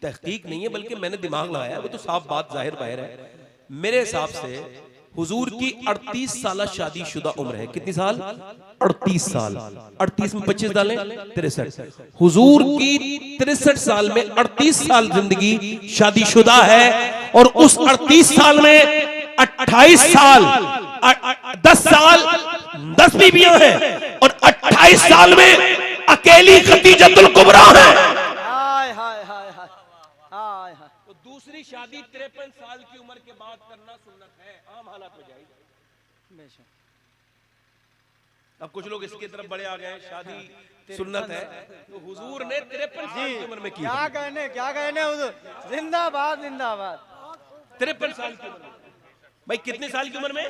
तहकीक नहीं है बल्कि मैंने दिमाग लगाया, वो तो साफ बात जाहिर बाहिर है। मेरे हिसाब से हुजूर की 38 साल शादीशुदा उम्र है। कितनी साल? 38 साल। 38 में 25 डालें 63। हुजूर की 63 साल में 38 साल जिंदगी शादीशुदा है और उस 38 साल में 28 साल 10 साल 10 बीबियां हैं और 28 साल में अकेली खतीजतुल कुबरा है। हाय हाय हाय हाय हाय हाय। तो दूसरी शादी 53 साल की उम्र के बाद करना सुन्नत है, आम हालात में जाएगी। बेशक। अब कुछ लोग इसकी तरफ बड़े आ गए, शादी सुन्नत है तो हुजूर ने 53 साल की उम्र में की। क्या कहने हुजूर, जिंदाबाद जिंदाबाद। 53 साल की उम्र में। भाई कितने साल की उम्र में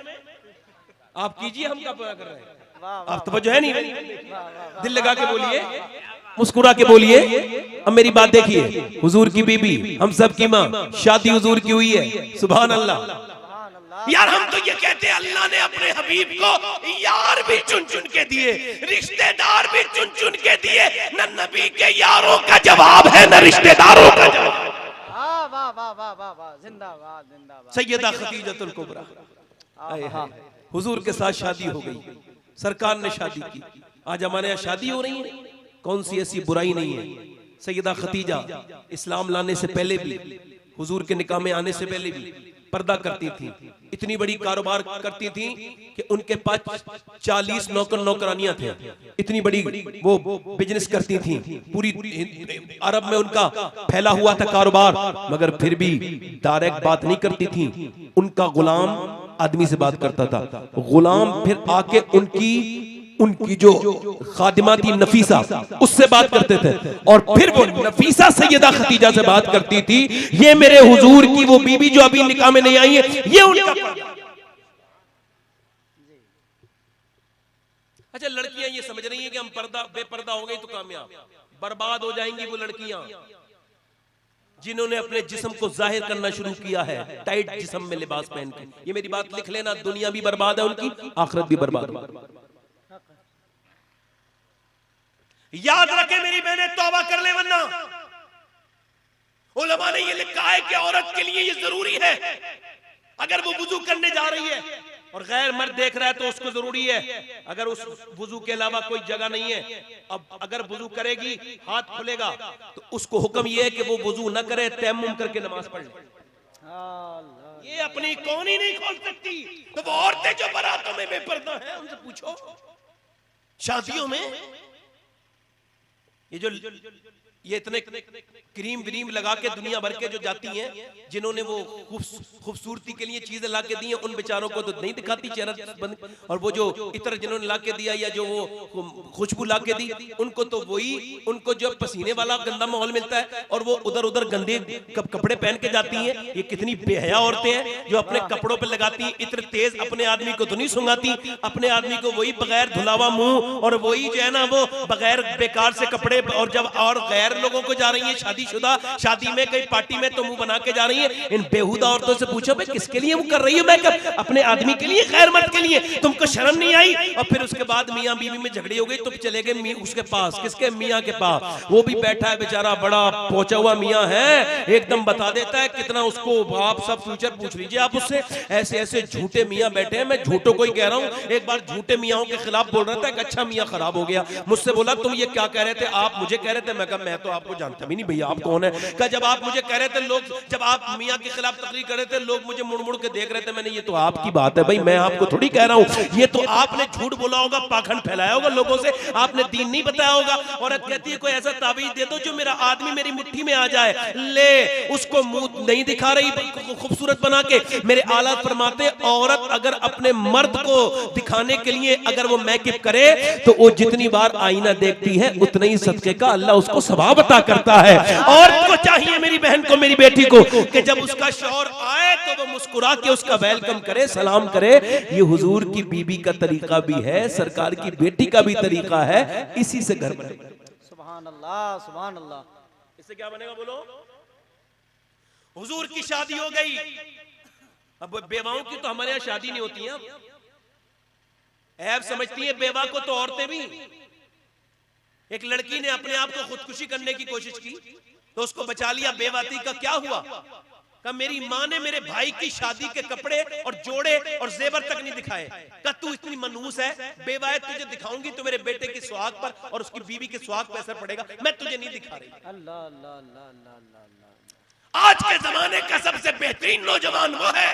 आप कीजिए, हम क्या पूरा कर रहे हैं। आप तवज्जो है नहीं, दिल लगा के बोलिए, मुस्कुरा के बोलिए। अब मेरी बात देखिए, हुजूर की बीबी, हम सब की माँ, शादी हुजूर की हुई है। सुभान अल्लाह। यार हम तो ये कहते हैं अल्लाह ने अपने हबीब को यार भी चुन चुन के दिए, रिश्तेदार भी चुन चुन के दिए। न नबी के यारों का जवाब है न रिश्तेदारों का जवाब। वाह वाह वाह वाह वाह वाह, जिंदाबाद जिंदाबाद। सैयदा खतीजतुल कुबरा, आए हाय, हुजूर के साथ शादी हो गई, सरकार ने शादी की। आज हमारे यहाँ शादी हो रही है, कौन सी ऐसी बुराई नहीं है। सैयदा खतीजा इस्लाम लाने से पहले भी, हुजूर के निकाह में आने से पहले भी पर्दा करती थी। इतनी बड़ी कारोबार करती थी कि उनके पास 40 नौकर नौकरानियां थे। इतनी बड़ी वो बिजनेस करती थी, पूरी अरब में उनका फैला हुआ था कारोबार। मगर फिर भी डायरेक्ट बात नहीं करती थी, उनका गुलाम आदमी से बात करता था। गुलाम फिर आके उनकी जो खादिमा थी नफीसा, उससे बात करते थे और फिर वो नफीसा सैयदा खतीजा से बात करती थी। ये मेरे हुजूर की वो बीबी जो अभी निकाह में नहीं आई है, ये उनका। अच्छा, लड़कियां ये समझ रही हैं कि हम बेपर्दा हो गई तो कामयाब, बर्बाद हो जाएंगी वो लड़कियां जिन्होंने अपने जिस्म को जाहिर करना शुरू किया है टाइट जिस्म में लिबास पहन के। ये मेरी बात लिख लेना, दुनिया भी बर्बाद है उनकी, आखिरत भी बर्बाद है। याद रखे मेरी बहनें, तौबा कर ले, वरना उलमा ने ये लिखा है कि औरत के लिए ये जरूरी है, अगर वो वुजू करने जा रही है और गैर मर्द देख रहा है तो उसको जरूरी है, अगर उस वुजू के अलावा कोई जगह नहीं है, अब अगर वुजू करेगी हाथ खुलेगा तो उसको हुक्म ये है कि वो वुजू न करे, तयम्मुम करके नमाज पढ़ ले। ये अपनी कौन ही नहीं खोल सकती, तो वो औरतें जो बारातों में बेपर्दा हैं उनसे पूछो, शादियों में ये इतने क्रीम व्रीम लगा के दुनिया भर के जो जाती हैं, जिन्होंने वो खूबसूरती के लिए चीजें ला के दी हैं, उन बेचारों को तो नहीं दिखाती चेहरा बंद, और वो जो इतर जिन्होंने ला के दिया या जो वो खुशबू ला के दी, उनको तो वही, उनको जो पसीने वाला गंदा माहौल मिलता है और वो उधर उधर गंदे कपड़े पहन के जाती हैं। ये कितनी बेहया औरतें हैं जो अपने कपड़ों पे लगाती हैं इत्र तेज, अपने आदमी को तो नहीं सुंगाती, अपने आदमी को वही बगैर धुलावा मुंह और वही जो है ना वो बगैर बेकार से कपड़े, और जब और गैर लोगों को जा रही है शादीशुदा, शादी में कहीं पार्टी में तो मुंह बना के जा रही है। इन बेहुदा औरतों से पूछो भाई किसके लिए वो कर रही है मेकअप, अपने आदमी के लिए, गैर मर्द के लिए, तुमको शर्म नहीं आई? और फिर उसके बाद मियां बीवी में झगड़ी हो गई तो चले गए उसके पास, किसके? मियां के पास। वो भी बैठा है बेचारा, बड़ा पहुंचा हुआ मियां है, एकदम बता देता है कितना उसको, आप सब फ्यूचर पूछ लीजिए आप उससे। ऐसे ऐसे झूठे मियां बैठे हैं, मैं झूठों को ही कह रहा हूं। एक बार झूठे मियाओं के खिलाफ बोल रहा था, एक अच्छा मियां खराब हो गया, मुझसे बोला तुम ये क्या कह रहे थे? आप मुझे कह रहे थे। मैं कहा मैं तो आपको जानता भी नहीं भैया, आप कौन है? कहा जब आप मुझे कह रहे थे, लोग जब आप मियां के खिलाफ तकरीर कर रहे थे, लोग मुझे मुड़ मुड़ के देख रहे थे। मैंने ये तो आपकी बात है भाई, मैं आपको थोड़ी कह रहा हूं, ये तो आपने झूठ बोला होगा, पाखंड फैलाया होगा लोगों से, आपने दीन नहीं बताया होगा। औरत कहती है कोई ऐसा ताबीज दे दो जो मेरा आदमी मेरी मुट्ठी में आ जाए, ले उसको मुंह नहीं दिखा रही खूबसूरत बना के। मेरे आला फरमाते औरत अगर अपने मर्द को दिखाने के लिए अगर वो मेकअप करे तो वो जितनी बार आईना देखती है उतने ही सदके का अल्लाह उसको सवाब अता करता है। औरत को चाहिए, मेरी बहन को, मेरी बेटी को, कि जब उसका शौहर आए तो वो मुस्कुरा के उसका वेलकम करे, सलाम करे। ये हुजूर की बीबी का तरीका भी है, सरकार की बेटी का भी तरीका है, इसी से घर बनेगा। सुभान अल्लाह, सुभान अल्लाह। इससे क्या बनेगा बोलो? हुजूर की शादी हो गई, अब बेवाओं की तो हमारे यहाँ शादी नहीं होती है, ऐब समझती है बेवा को तो औरतें भी। एक लड़की ने अपने आप को खुदकुशी करने की कोशिश की तो उसको बचा लिया। बेवाती का क्या हुआ? कहा मेरी माँ ने मेरे भाई की शादी के कपड़े और जोड़े और जेवर तक नहीं दिखाए। कहा तू इतनी मनहूस है, बेवा है, तुझे दिखाऊंगी तो मेरे बेटे के सुहाग पर और उसकी बीवी के सुहाग पर असर पड़ेगा, मैं तुझे नहीं दिखा रही। अल्लाह अल्लाह अल्लाह अल्लाह। आज के जमाने का सबसे बेहतरीन नौजवान वो है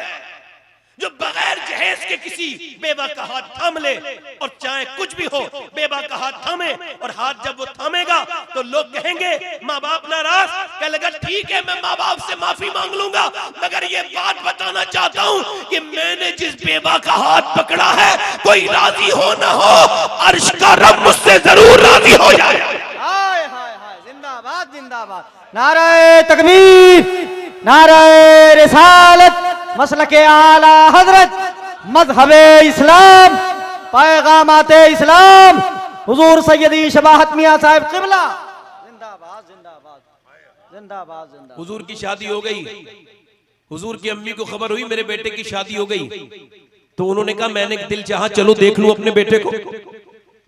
जो बगैर जहेज के किसी बेवा का हाथ थाम ले, और चाहे कुछ भी हो बेवा का हाथ थामे, और हाथ जब वो थामेगा तो लोग कहेंगे माँ बाप नाराज, कह लगा ठीक है मैं माँ बाप से माफी मांग लूंगा, मगर ये बात बताना चाहता हूँ कि मैंने जिस बेवा का हाथ पकड़ा है, कोई राजी हो ना हो, अर्श का रब मुझसे जरूर राजी हो जाए। हाय हाय हाय, जिंदाबाद जिंदाबाद। नारे तकबीर, नारे रिसालत, मसलके आला हजरत, मजहबे इस्लाम, पैगामाते इस्लाम, हुजूर सैयदी शबाहत मियां साहब क़िबला, जिंदाबाद जिंदाबाद जिंदाबाद जिंदाबाद। हुजूर की शादी हो गई, हुजूर की अम्मी को खबर हुई मेरे बेटे की शादी हो गई, तो उन्होंने कहा मैंने दिल चाहा चलो देख लूं अपने बेटे को,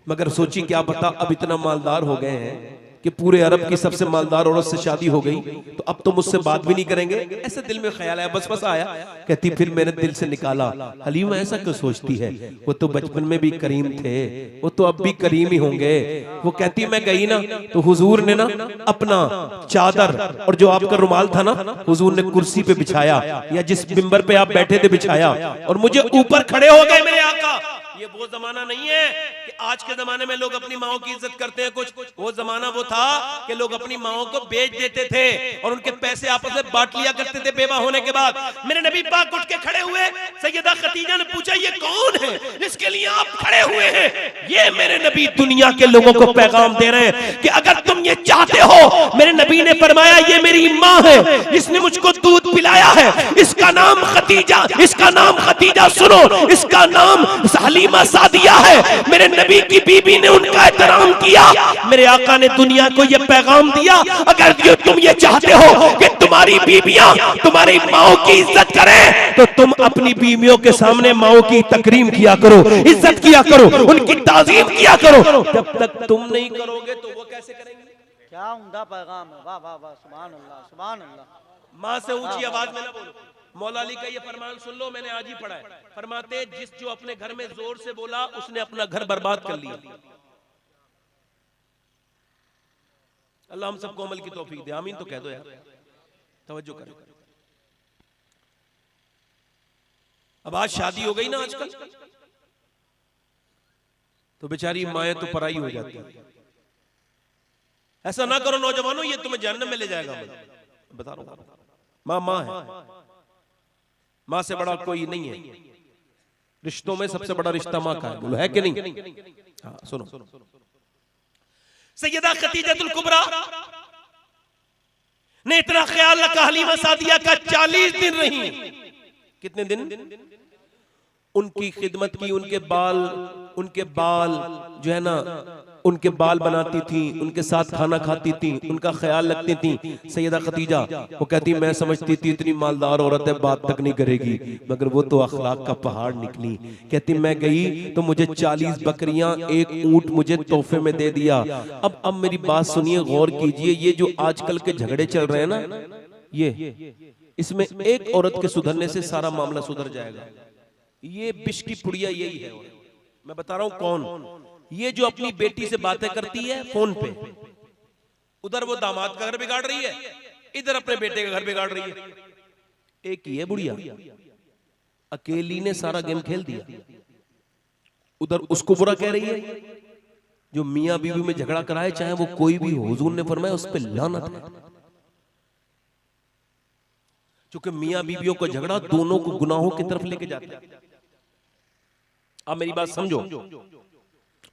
मगर सोची क्या पता अब इतना मालदार हो गए हैं कि पूरे अरब की सबसे मालदार औरत से शादी हो गई, तो अब तो मुझसे बात भी नहीं करेंगे। ऐसे दिल में ख्याल आया, बस आया। कहती फिर मैंने दिल से निकाला, हलीमा ऐसा क्यों सोचती है, वो तो बचपन में भी करीम थे, वो तो अब भी करीम ही होंगे। वो कहती मैं गई ना तो हुजूर ने ना अपना चादर और जो आपका रुमाल था ना, हुजूर ने कुर्सी पे बिछाया या जिस मिंबर पे आप बैठे थे बिछाया, और मुझे ऊपर खड़े हो गए मेरे आका। ये वो जमाना नहीं है कि आज के जमाने में लोग अपनी माओ की इज्जत करते हैं कुछ, वो जमाना वो था कि लोग अपनी माओ को बेच देते थे और उनके पैसे आपस में बांट लिया करते थे बेवा होने के बाद। मेरे नबी पाक उठ के खड़े हुए, सैयदा खदीजा ने पूछा ये कौन है जिसके लिए आप खड़े हुए हैं? ये मेरे नबी दुनिया के लोगों को पैगाम दे रहे हैं कि अगर तुम ये चाहते हो, मेरे नबी ने फरमाया ये मेरी माँ है जिसने मुझको दूध पिलाया है, इसका नाम खदीजा, इसका नाम खदीजा सुनो, इसका नाम हलीमा सादिया है। मेरे नबी की बीबी ने उनका एहतराम किया, मेरे आका ने दुनिया को यह पैगाम दिया अगर तुम ये चाहते हो कि तुम्हारी बीबियां तुम्हारी माओ की इज्जत करें तो तुम अपनी बीवियों के सामने माओ की तकरीम किया करो, इज्जत किया करो, उनकी ताजीम किया करो। जब तक तुम नहीं करोगे तो वो कैसे करेंगे? क्या उम्दा पैगाम है, वाह वाह वाह, सुभान अल्लाह सुभान अल्लाह। माँ से ऊंची आवाज में ना बोलो। मौला अली का ये फरमान सुन लो, मैंने आज ही पढ़ा है। फरमाते जिस जो अपने घर में जोर से बोला उसने अपना घर बर्बाद कर लिया। अल्लाह हम सबको अमल की तौफीक दे, आमीन तो कह दो यार, तवज्जो करो। अब आज शादी हो गई ना आजकल, तो बेचारी माएँ तो पराई हो जाती है। ऐसा ना करो नौजवानों, ये तुम्हें जहन्नम में ले जाएगा। बता रहा हूं, माँ माँ है, माँ से बड़ा कोई नहीं है। रिश्तों में सबसे बड़ा रिश्ता माँ का है, बोलो है कि नहीं? हाँ सुनो, सैयदा खतीजतुल कुबरा ने इतना ख्याल रखा हलीमा सादिया का, 40 दिन रही। कितने दिन? उनकी खिदमत की, उनके बाल जो है ना, उनके बाल बनाती थी, उनके साथ खाना खाती थी, उनका ख्याल रखती थी। सैयदा खतीजा वो कहती, मैं समझती थी इतनी मालदार औरत है, बात तक नहीं करेगी, मगर वो तो अखलाक का पहाड़ निकली। कहती मैं गई तो मुझे 40 बकरियां, 1 ऊंट मुझे तोहफे में दे दिया। अब मेरी बात सुनिए, गौर कीजिए, ये जो आजकल के झगड़े चल रहे हैं ना, ये इसमें एक औरत के सुधरने से सारा मामला सुधर जाएगा। ये बिश की पुड़िया यही है। मैं बता रहा हूं कौन, ये जो अपनी बेटी से बातें करती है फोन पे, उधर वो दामाद का घर बिगाड़ रही है, इधर अपने बेटे का घर बिगाड़ रही है। एक ही है बुढ़िया, अकेली ने सारा गेम खेल दिया। उधर उसको बुरा कह रही है। जो मियां बीवी में झगड़ा कराए, चाहे वो कोई भी हो, हुजूर ने फरमाया उस पर लानत है। क्योंकि मियां बीवियों का झगड़ा दोनों को गुनाहों की तरफ लेके जाता है। आप मेरी बात समझो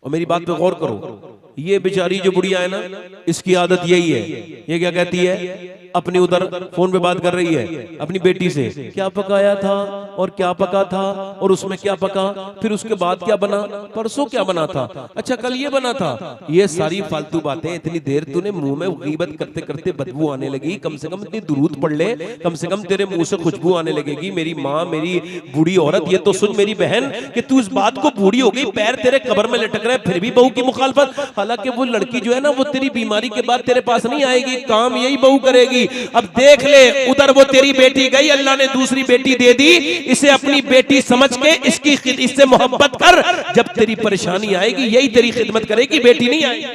और मेरी बात पे गौर करो। ये बेचारी जो बुढ़िया है ना, इसकी आदत यही है। ये क्या कहती है, अपनी उधर फोन पे बात कर रही है अपनी बेटी से, क्या पकाया था और क्या पका था और उसमें क्या पका, फिर उसके बाद क्या बना, परसों क्या बना था, अच्छा कल ये बना था। ये सारी फालतू बातें। इतनी देर तूने मुंह में गीबत करते करते बदबू आने लगी, कम से कम इतनी दुरूद पढ़ ले, कम से कम तेरे मुंह से खुशबू आने लगेगी। मेरी माँ, मेरी बूढ़ी औरत, ये तो सुन मेरी बहन कि तू इस बात को, बूढ़ी हो गई, पैर तेरे कब्र में लटक रहे, फिर भी बहू की मुखालफत। हालांकि वो लड़की जो है ना, वो तेरी बीमारी के बाद तेरे पास नहीं आएगी, काम यही बहू करेगी। अब देख ले, उधर वो तेरी बेटी गई, अल्लाह ने दूसरी बेटी दे दी, इसे अपनी बेटी समझ के इससे मोहब्बत कर। जब तेरी परेशानी आएगी यही तेरी खिदमत करेगी, बेटी नहीं आएगी।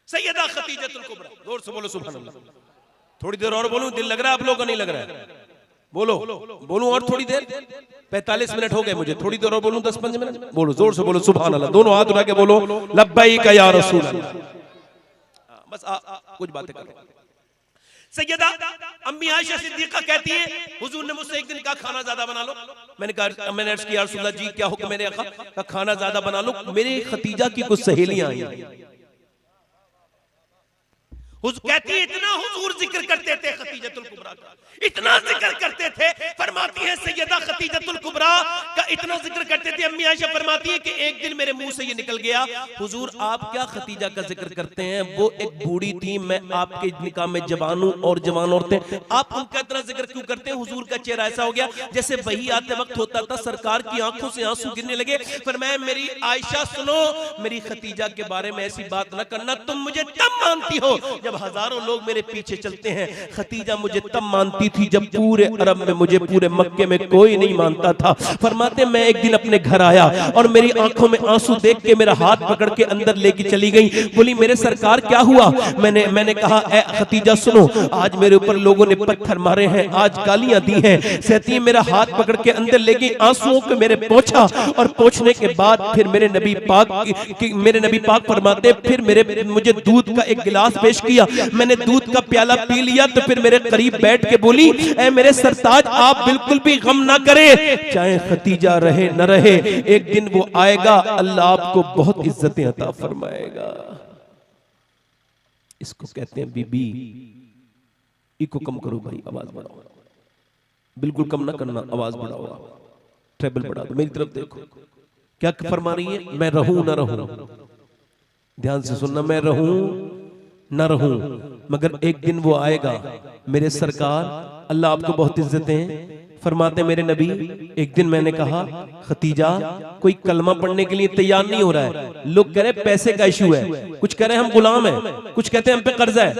सैयदा खतीजतुल कुबरा, जोर से बोलो सुभान अल्लाह। थोड़ी देर और बोलूं, दिल लग रहा है आप लोगों को? नहीं लग रहा है? बोलो, बोलूं और थोड़ी देर? 45 मिनट हो गए मुझे, थोड़ी देर और बोलूं? 10-15 मिनट? बोलो, जोर से बोलो सुभान अल्लाह। दोनों हाथ उठा के बोलो लब्बैक या रसूल अल्लाह। बस कुछ बातें करो। सैयदा अम्मी आयशा सिद्दीका कहती है, हुजूर ने मुझसे एक दिन कहा खाना ज्यादा बना लो। मैंने कहा, मैंने अर्ज किया, रसूलुल्लाह जी क्या हुक्म मेरे आका? कहा खाना ज्यादा बना लो। मेरे खतीजा की कुछ सहेलियां आई, कहती है इतना हुजूर जिक्र करते थे खतीजतुल कुबरा का, इतना जिक्र करते थे। फरमाती है सैयदा खतीजतुल कुबरा का इतना जिक्र करते थे, अम्मी आयशा फरमाती है कि एक दिन मेरे मुंह से ये निकल गया, हुजूर आप क्या खतीजा का जिक्र करते हैं? वो एक बूढ़ी थी, मैं आपके निकाह में जवान हूं और जवान औरतें, आप उनका इतना जिक्र क्यों करते हैं? हुजूर का चेहरा ऐसा हो गया जैसे वही आते वक्त होता था, सरकार की आंखों से आंसू गिरने लगे। फरमाया मेरी आयशा सुनो, मेरी खतीजा के बारे में ऐसी बात न करना, तुम मुझे तब मानती हो जब हजारों लोग मेरे पीछे चलते हैं। खतीजा मुझे तब मानती थी जब पूरे अरब में, मुझे पूरे मक्के में कोई नहीं मानता था। फरमाते मैं एक दिन अपने घर आया और मेरी आंखों में आंसू देख के मेरा हाथ पकड़ के अंदर लेके चली गई। बोली मेरे सरकार क्या हुआ? मैंने कहा ए खतीजा सुनो, आज मेरे ऊपर लोगों ने पत्थर मारे हैं, आज गालियां दी हैं। सहती मेरा हाथ पकड़ के अंदर ले गई, आंसुओं को मेरे पोंछा, और पोंछने के बाद फिर मेरे नबी पाक फरमाते फिर मुझे दूध का एक गिलास पेश किया। मैंने दूध का प्याला पी लिया तो फिर मेरे करीब बैठ के बोली, ऐ मेरे सरताज आप बिल्कुल भी गम ना करें, चाहे खतीजा रहे न रहे, एक दिन वो आएगा, अल्लाह आपको बहुत इज्जतें अता फरमाएगा। इसको कहते हैं बीबी। इको कम करो भाई, आवाज बढ़ाओ, बिल्कुल कम ना करना, आवाज बढ़ाओ, ट्रेबल बढ़ा दो। मेरी तरफ देखो क्या फरमा रही है, मैं रहूं ना रहूं, ध्यान से सुनना, मैं रहूं न रहूं, मगर एक दिन वो आएगा मेरे सरकार, अल्लाह आपको बहुत इज्जतें फरमाते मेरे नबी, एक दिन मैंने कहा खतीजा कोई कलमा पढ़ने के लिए तैयार नहीं हो रहा है। लोग कह रहे पैसे का इशू है, कुछ कह रहे हम गुलाम हैं, कुछ कहते हैं हम पे कर्जा है।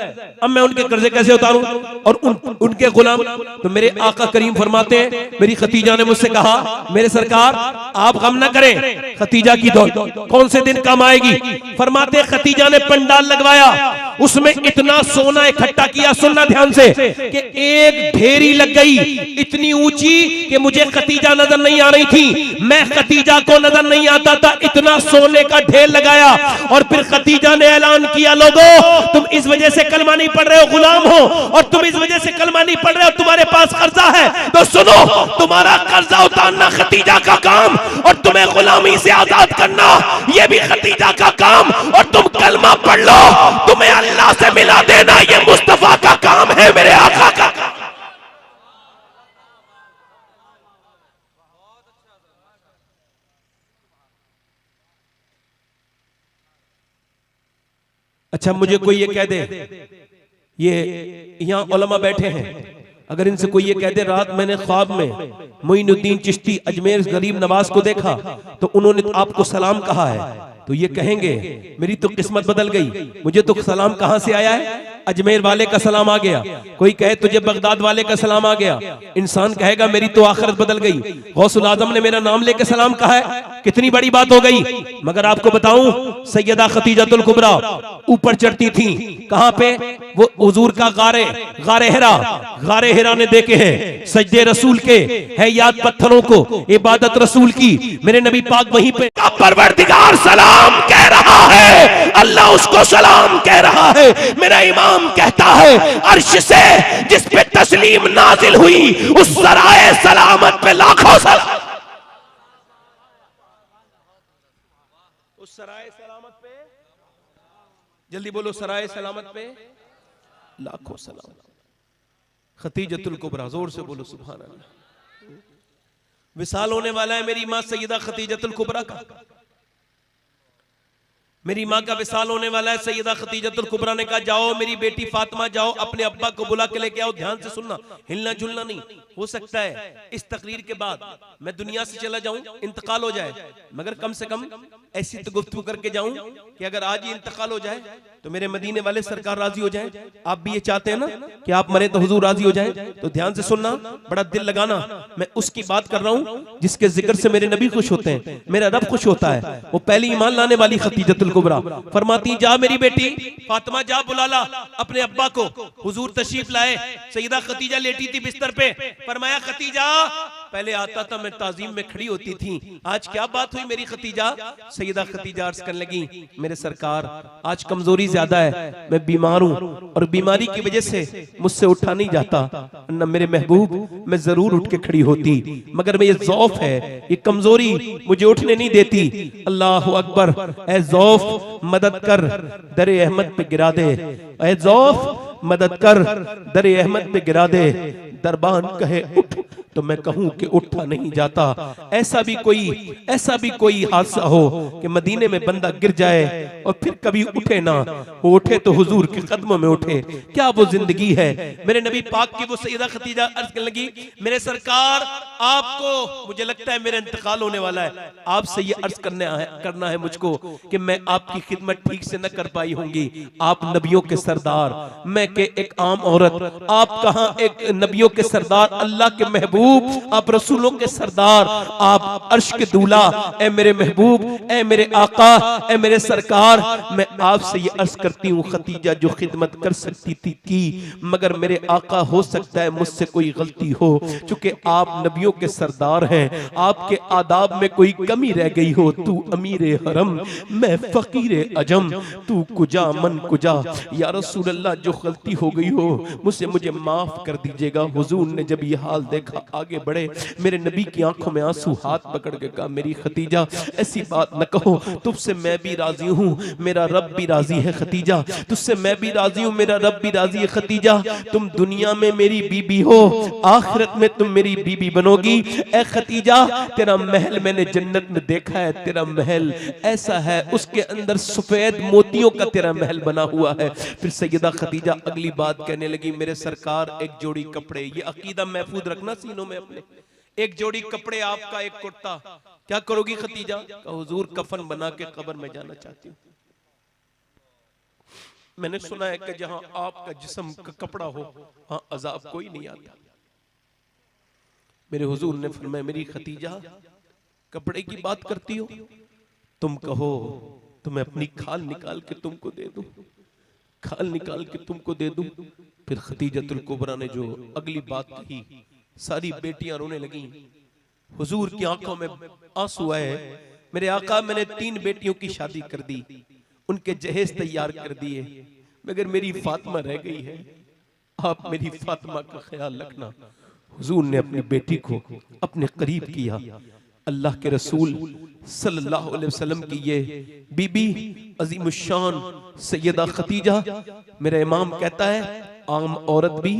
अब मैं उनके कर्जे कैसे उतारूं और उनके गुलाम। तो मेरे आका करीम फरमाते हैं, मेरी खतीजा ने मुझसे कहा मेरे सरकार आप गम न करें, खतीजा की दौड़ कौन से दिन काम आएगी। फरमाते खतीजा ने पंडाल लगवाया, उसमें इतना सोना इकट्ठा किया, सुनना ध्यान से, कि एक ढेरी लग गई इतनी ऊंची कि मुझे खतीजा नजर नहीं आ रही थी, मैं खतीजा को नजर नहीं आता था। इतना सोने का ढेर लगाया और फिर खतीजा ने ऐलान किया, लोगों तुम इस वजह से कलमा नहीं पढ़ रहे हो, गुलाम हो, और तुम इस वजह से कलमा नहीं पढ़ रहे हो, तुम्हारे पास कर्जा है, तो सुनो तुम्हारा कर्जा उतारना खतीजा का काम और तुम्हें गुलामी से आजाद करना यह भी खतीजा का काम, और तुम कलमा पढ़ लो, तुम्हें अल्लाह से मिला देना यह मुस्तफा का काम है, मेरे आका का काम। अच्छा मुझे कोई ये कह दे, ये यहां उलमा बैठे हैं, अगर इनसे कोई ये कह दे रात मैंने ख्वाब में मोइनुद्दीन चिश्ती अजमेर गरीब नवाज को देखा तो उन्होंने आपको सलाम कहा है, तो ये कहेंगे मेरी तो किस्मत बदल गई, मुझे तो सलाम कहां से आया है, अजमेर वाले का सलाम आ गया। कोई कहे तुझे बगदाद वाले का सलाम आ गया, इंसान कहेगा मेरी तो आखिरत बदल गई, गौसुल आजम ने मेरा नाम लेके सलाम कहा है, कितनी बड़ी बात हो गई। मगर आपको बताऊं सैयदा खतीजतुल कुबरा ऊपर चढ़ती थी, कहां पे, वो हुजूर का गारे हिरा ने देखे हैं, सजदे रसूल के है याद पत्थरों को, इबादत रसूल की, मेरे नबी पाक वहीं पे परवरदिगार सलाम कह रहा है, अल्लाह उसको सलाम कह रहा है। मेरा इमाम कहता है अर्श से जिस पे तस्लीम नाजिल हुई उस सराय सलामत पे लाखों सलाम, उस सराय सलामत पे, जल्दी बोलो, सराय सलामत पे लाखों सलाम। खतीजतुल कुबरा, जोर से बोलो सुभान अल्लाह। विसाल होने वाला है मेरी मां सैयदा खतीजतुल कुबरा का, मेरी माँ का विसाल होने वाला है। सैयदा खतीजतुल कुबरा ने कहा जाओ मेरी बेटी फातिमा, जाओ अपने अब्बा को बुला के लेके आओ, ध्यान से सुनना, हिलना झुलना नहीं। हो सकता है इस तकरीर के बाद मैं दुनिया से चला जाऊं, इंतकाल हो जाए, मगर कम से कम ऐसी तो गुफ्तगू करके जाऊं कि अगर आज ही इंतकाल हो जाए तो मेरे मदीने वाले सरकार राजी हो जाए। आप भी ये चाहते हैं ना कि आप मरे तो हुजूर राजी हो जाए, तो ध्यान से सुनना, बड़ा दिल लगाना। मैं उसकी बात कर रहा हूं जिसके जिक्र से मेरे नबी खुश होते हैं, मेरा रब खुश होता है। वो पहली ईमान लाने वाली खतीजतुल कुबरा फरमाती जा मेरी बेटी फातिमा, जा बुला ला अपने अब्बा को। हुजूर तशरीफ लाए, सैयदा खतीजा लेटी थी बिस्तर पे, फरमाया खतीजा, पहले आता था मैं ताजीम में खड़ी होती थी, आज क्या बात हुई मेरी खतीजा। सैयदा खतीजा अर्ज करने लगी मेरे सरकार आज कमजोरी ज्यादा है, मैं बीमार हूं और बीमारी की वजह से मुझसे उठा नहीं जाता, न मेरे महबूब मैं जरूर उठ के खड़ी होती, मगर मैं ये ज़ौफ है, ये कमजोरी मुझे उठने नहीं देती। अल्लाह अकबर, ए ज़ौफ मदद कर दरे अहमद पे गिरा दे, ए ज़ौफ मदद कर दरे अहमद पे गिरा दे। दरबान कहे उठ तो मैं कहूं कि उठा नहीं जाता। ऐसा भी कोई हादसा हो कि मदीने में बंदा गिर जाए और फिर कभी उठे ना, वो उठे तो हुजूर के कदमों में उठे, क्या वो जिंदगी है। मेरे नबी पाक की वो सैयदा खतीजा अर्ज करने लगी मेरे सरकार आपको, मुझे लगता है मेरा इंतकाल होने वाला है, आपसे ये अर्ज करना है मुझको कि मैं आपकी खिदमत ठीक से न कर पाई होंगी। आप नबियों के सरदार, मैं के एक आम औरत, आप कहां एक नबियों के सरदार, अल्लाह के महबूब, आप रसूलों के सरदार, आप अर्श के दूल्हा, ए मेरे महबूब, ए मेरे आका, ए मेरे सरकार, मैं आपसे ये अर्ज करती हूँ खतीजा जो खिदमत कर सकती थी की, मगर मेरे आका हो सकता है मुझसे कोई गलती हो, चूंकि आप नबियों के सरदार हैं, आपके आदाब में कोई कमी रह गई हो, तू अमीर हरम मैं फकीर अजम, तू कुजा मन कुजा, या रसूल अल्लाह जो गलती हो गई हो मुझे माफ कर दीजिएगा। हुजूर ने जब ये हाल देखा आगे बढ़े, मेरे नबी की आंखों में आंसू, हाथ पकड़ के कहा मेरी खतीजा ऐसी बात न कहो, तुझसे मैं भी राजी हूँ, मेरा रब भी राजी है खतीजा, तुझसे मैं भी राजी हूँ, मेरा रब भी राजी है खतीजा। तुम दुनिया में मेरी बीबी हो, आखिरत में तुम मेरी बीबी बनोगी। ए खतीजा तेरा महल मैंने जन्नत में देखा है, तेरा महल ऐसा है उसके अंदर सफेद मोतियों का तेरा महल बना हुआ है। फिर सैयदा खतीजा अगली बात कहने लगी मेरे सरकार एक जोड़ी कपड़े, ये अकीदा महफूज रखना सीनों दामनों में अपने, एक जोड़ी कपड़े आपका, एक कुर्ता, क्या करोगी खतीजा? कहा हुजूर कफन बना के कब्र में जाना चाहती हूँ। मैंने सुना है कि जहां आपका जिस्म का कपड़ा हो वहां अजाब कोई नहीं आता। मेरे हुजूर ने फरमाया मेरी खतीजा कपड़े की बात करती हो, तुम कहो तो मैं अपनी खाल निकाल के तुमको दे दूं, खाल निकाल के तुमको दे दूं। फिर खतीजतुल कुबरा ने जो अगली बात कही, सारी बेटियां रोने लगी। हुजूर की आंखों में आंसू आए। मेरे आका मैंने 3 बेटियों की शादी कर दी, उनके जहेज तैयार कर दिए, मगर मेरी फातिमा रह गई है, आप मेरी फातिमा का ख्याल रखना। हुजूर ने अपनी बेटी को अपने करीब किया। अल्लाह के रसूल सल्लल्लाहु अलैहि वसल्लम की ये बीबी अजीमुशान सैयदा खतीजा, मेरा इमाम कहता है आम औरत भी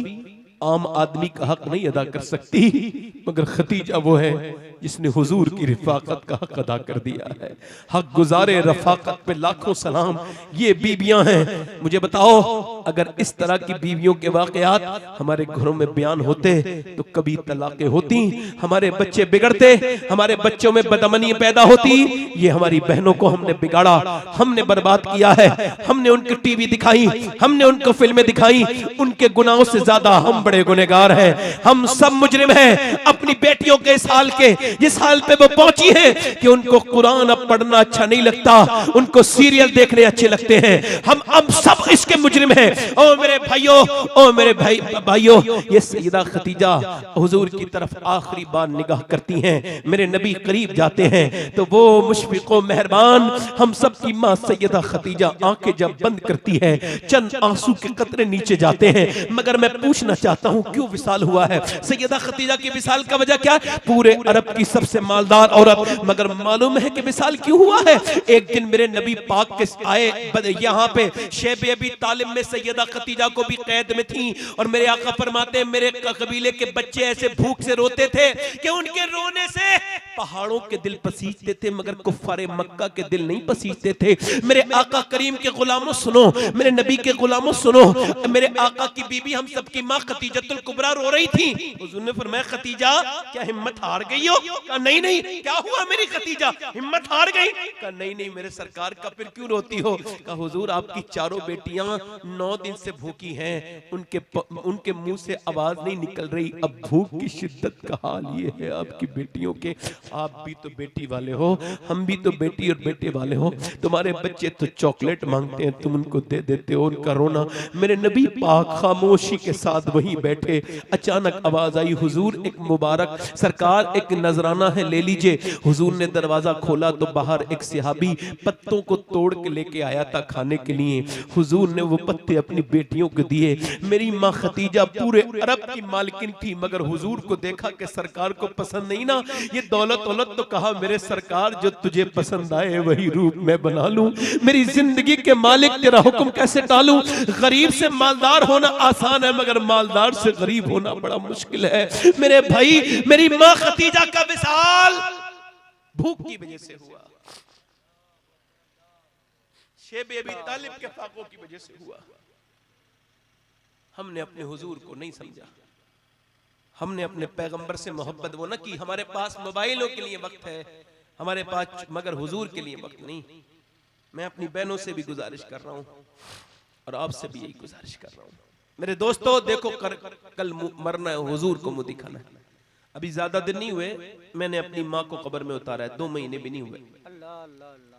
आम आदमी का हक नहीं अदा कर सकती, मगर खतीजा वो है जिसने हुजूर की रिफाकत का हक अदा कर दिया है। हक गुजारे रफाकत पे लाखों सलाम, ये बीबियां हैं। मुझे बताओ अगर इस तरह की बीवियों के वाकयात हमारे घरों में बयान होते तो कभी तलाक़ें होती, हमारे बच्चे बिगड़ते, हमारे बच्चों में बदअमनी पैदा होती। ये हमारी बहनों को हमने बिगाड़ा, हमने बर्बाद किया है, हमने उनको टीवी दिखाई, हमने उनको फिल्में दिखाई, उनके गुनाहों से ज्यादा हम बड़े गुनहगार हैं। हम सब मुजरिम हैं। अपनी बेटियों के इस हाल के, जिस हाल पे वो पहुंची हैं कि उनको कुरान अब पढ़ना अच्छा नहीं लगता, उनको सीरियल देखने अच्छे लगते हैं, हम अब सब इसके मुजरिम हैं। ओ मेरे भाइयों, ओ मेरे भाइयों, ये सैयदा खतीजा हुजूर की तरफ आखिरी बार निगाह करती हैं। मेरे नबी करीब जाते हैं तो वो मुशफिको मेहरबान हम सब की माँ सैयदा खतीजा आंखें जब बंद करती है, चंद आंसू के कतरे नीचे जाते हैं। मगर मैं पूछना चाहता हूं क्यों विसाल हुआ है? सैयदा खतीजा की विसाल का वजह क्या है? पूरे अरब की सबसे मालदार औरत, मगर मालूम है कि विसाल क्यों हुआ है? एक दिन मेरे नबी पाक के आए यहाँ पे शेब अबी तालिब में सैयदा खतीजा को भी कैद में थी, और मेरे आका फरमाते हैं मेरे कबीले के बच्चे ऐसे भूख से रोते थे कि उनके रोने से पहाड़ों के दिल पसीजते थे, मगर कुफ्फारे मक्का के दिल नहीं पसीजते थे। मेरे आका करीम के गुलामों सुनो, मेरे नबी के गुलामों सुनो, मेरे आका की बीबी हम सबकी माँ खतीजतुल कुबरा रो रही थी। हुजूर ने फरमाया खतीजा क्या हिम्मत हार गई हो? कहा नहीं नहीं। क्या हुआ मेरी खतीजा, हिम्मत हार गई? कहा नहीं नहीं मेरे सरकार का फिर क्यों रोती हो? कहा हुजूर आपकी चारों बेटियां 9 दिन से भूखी हैं, उनके मुंह से आवाज नहीं निकल रही। अब भूख की शिद्दत का हाल ये है आपकी बेटियों के। आप भी तो बेटी वाले हो, हम भी तो बेटी और बेटे वाले हो। तुम्हारे बच्चे तो चॉकलेट मांगते हैं, तुम उनको दे देते हो, उनका रोना। मेरे नबी पाक खामोशी के साथ वहीं बैठे। अचानक आवाज आई हुजूर एक मुबारक सरकार एक नजराना है ले लीजिए। हुजूर ने दरवाजा खोला तो बाहर एक सहाबी पत्तों को तोड़ के लेके आया था खाने के लिए। हुजूर ने वो पत्ते अपनी बेटियों को दिए। मेरी माँ खतीजा पूरे अरब की मालकिन थी, मगर हुजूर को देखा कि सरकार को पसंद नहीं ना ये दौलत औलत, तो कहा मेरे सरकार जो तुझे पसंद आए वही रूप मैं बना लूं। मेरी जिंदगी के मालिक तेरा हुक्म कैसे टालूं? गरीब से मालदार होना आसान है, मगर मालदार से गरीब होना बड़ा मुश्किल है। मेरे भाई मेरी माँ खतीजा का विसाल भूख की वजह से हुआ, शेब अबी तालिब के फाकों की वजह से हुआ। हमने अपने हुजूर को नहीं समझा, हमने अपने पैगंबर से मोहब्बत वो ना की। हमारे पास मोबाइलों के लिए वक्त है हमारे पास, मगर हुजूर के लिए वक्त नहीं। मैं अपनी बहनों से भी गुजारिश कर रहा हूं और आपसे भी यही गुजारिश कर रहा हूं। मेरे दोस्तों देखो कल मरना है, हुजूर को मुंह दिखाना है। अभी ज्यादा दिन नहीं हुए मैंने अपनी माँ को कब्र में उतारा है, 2 महीने भी नहीं हुए।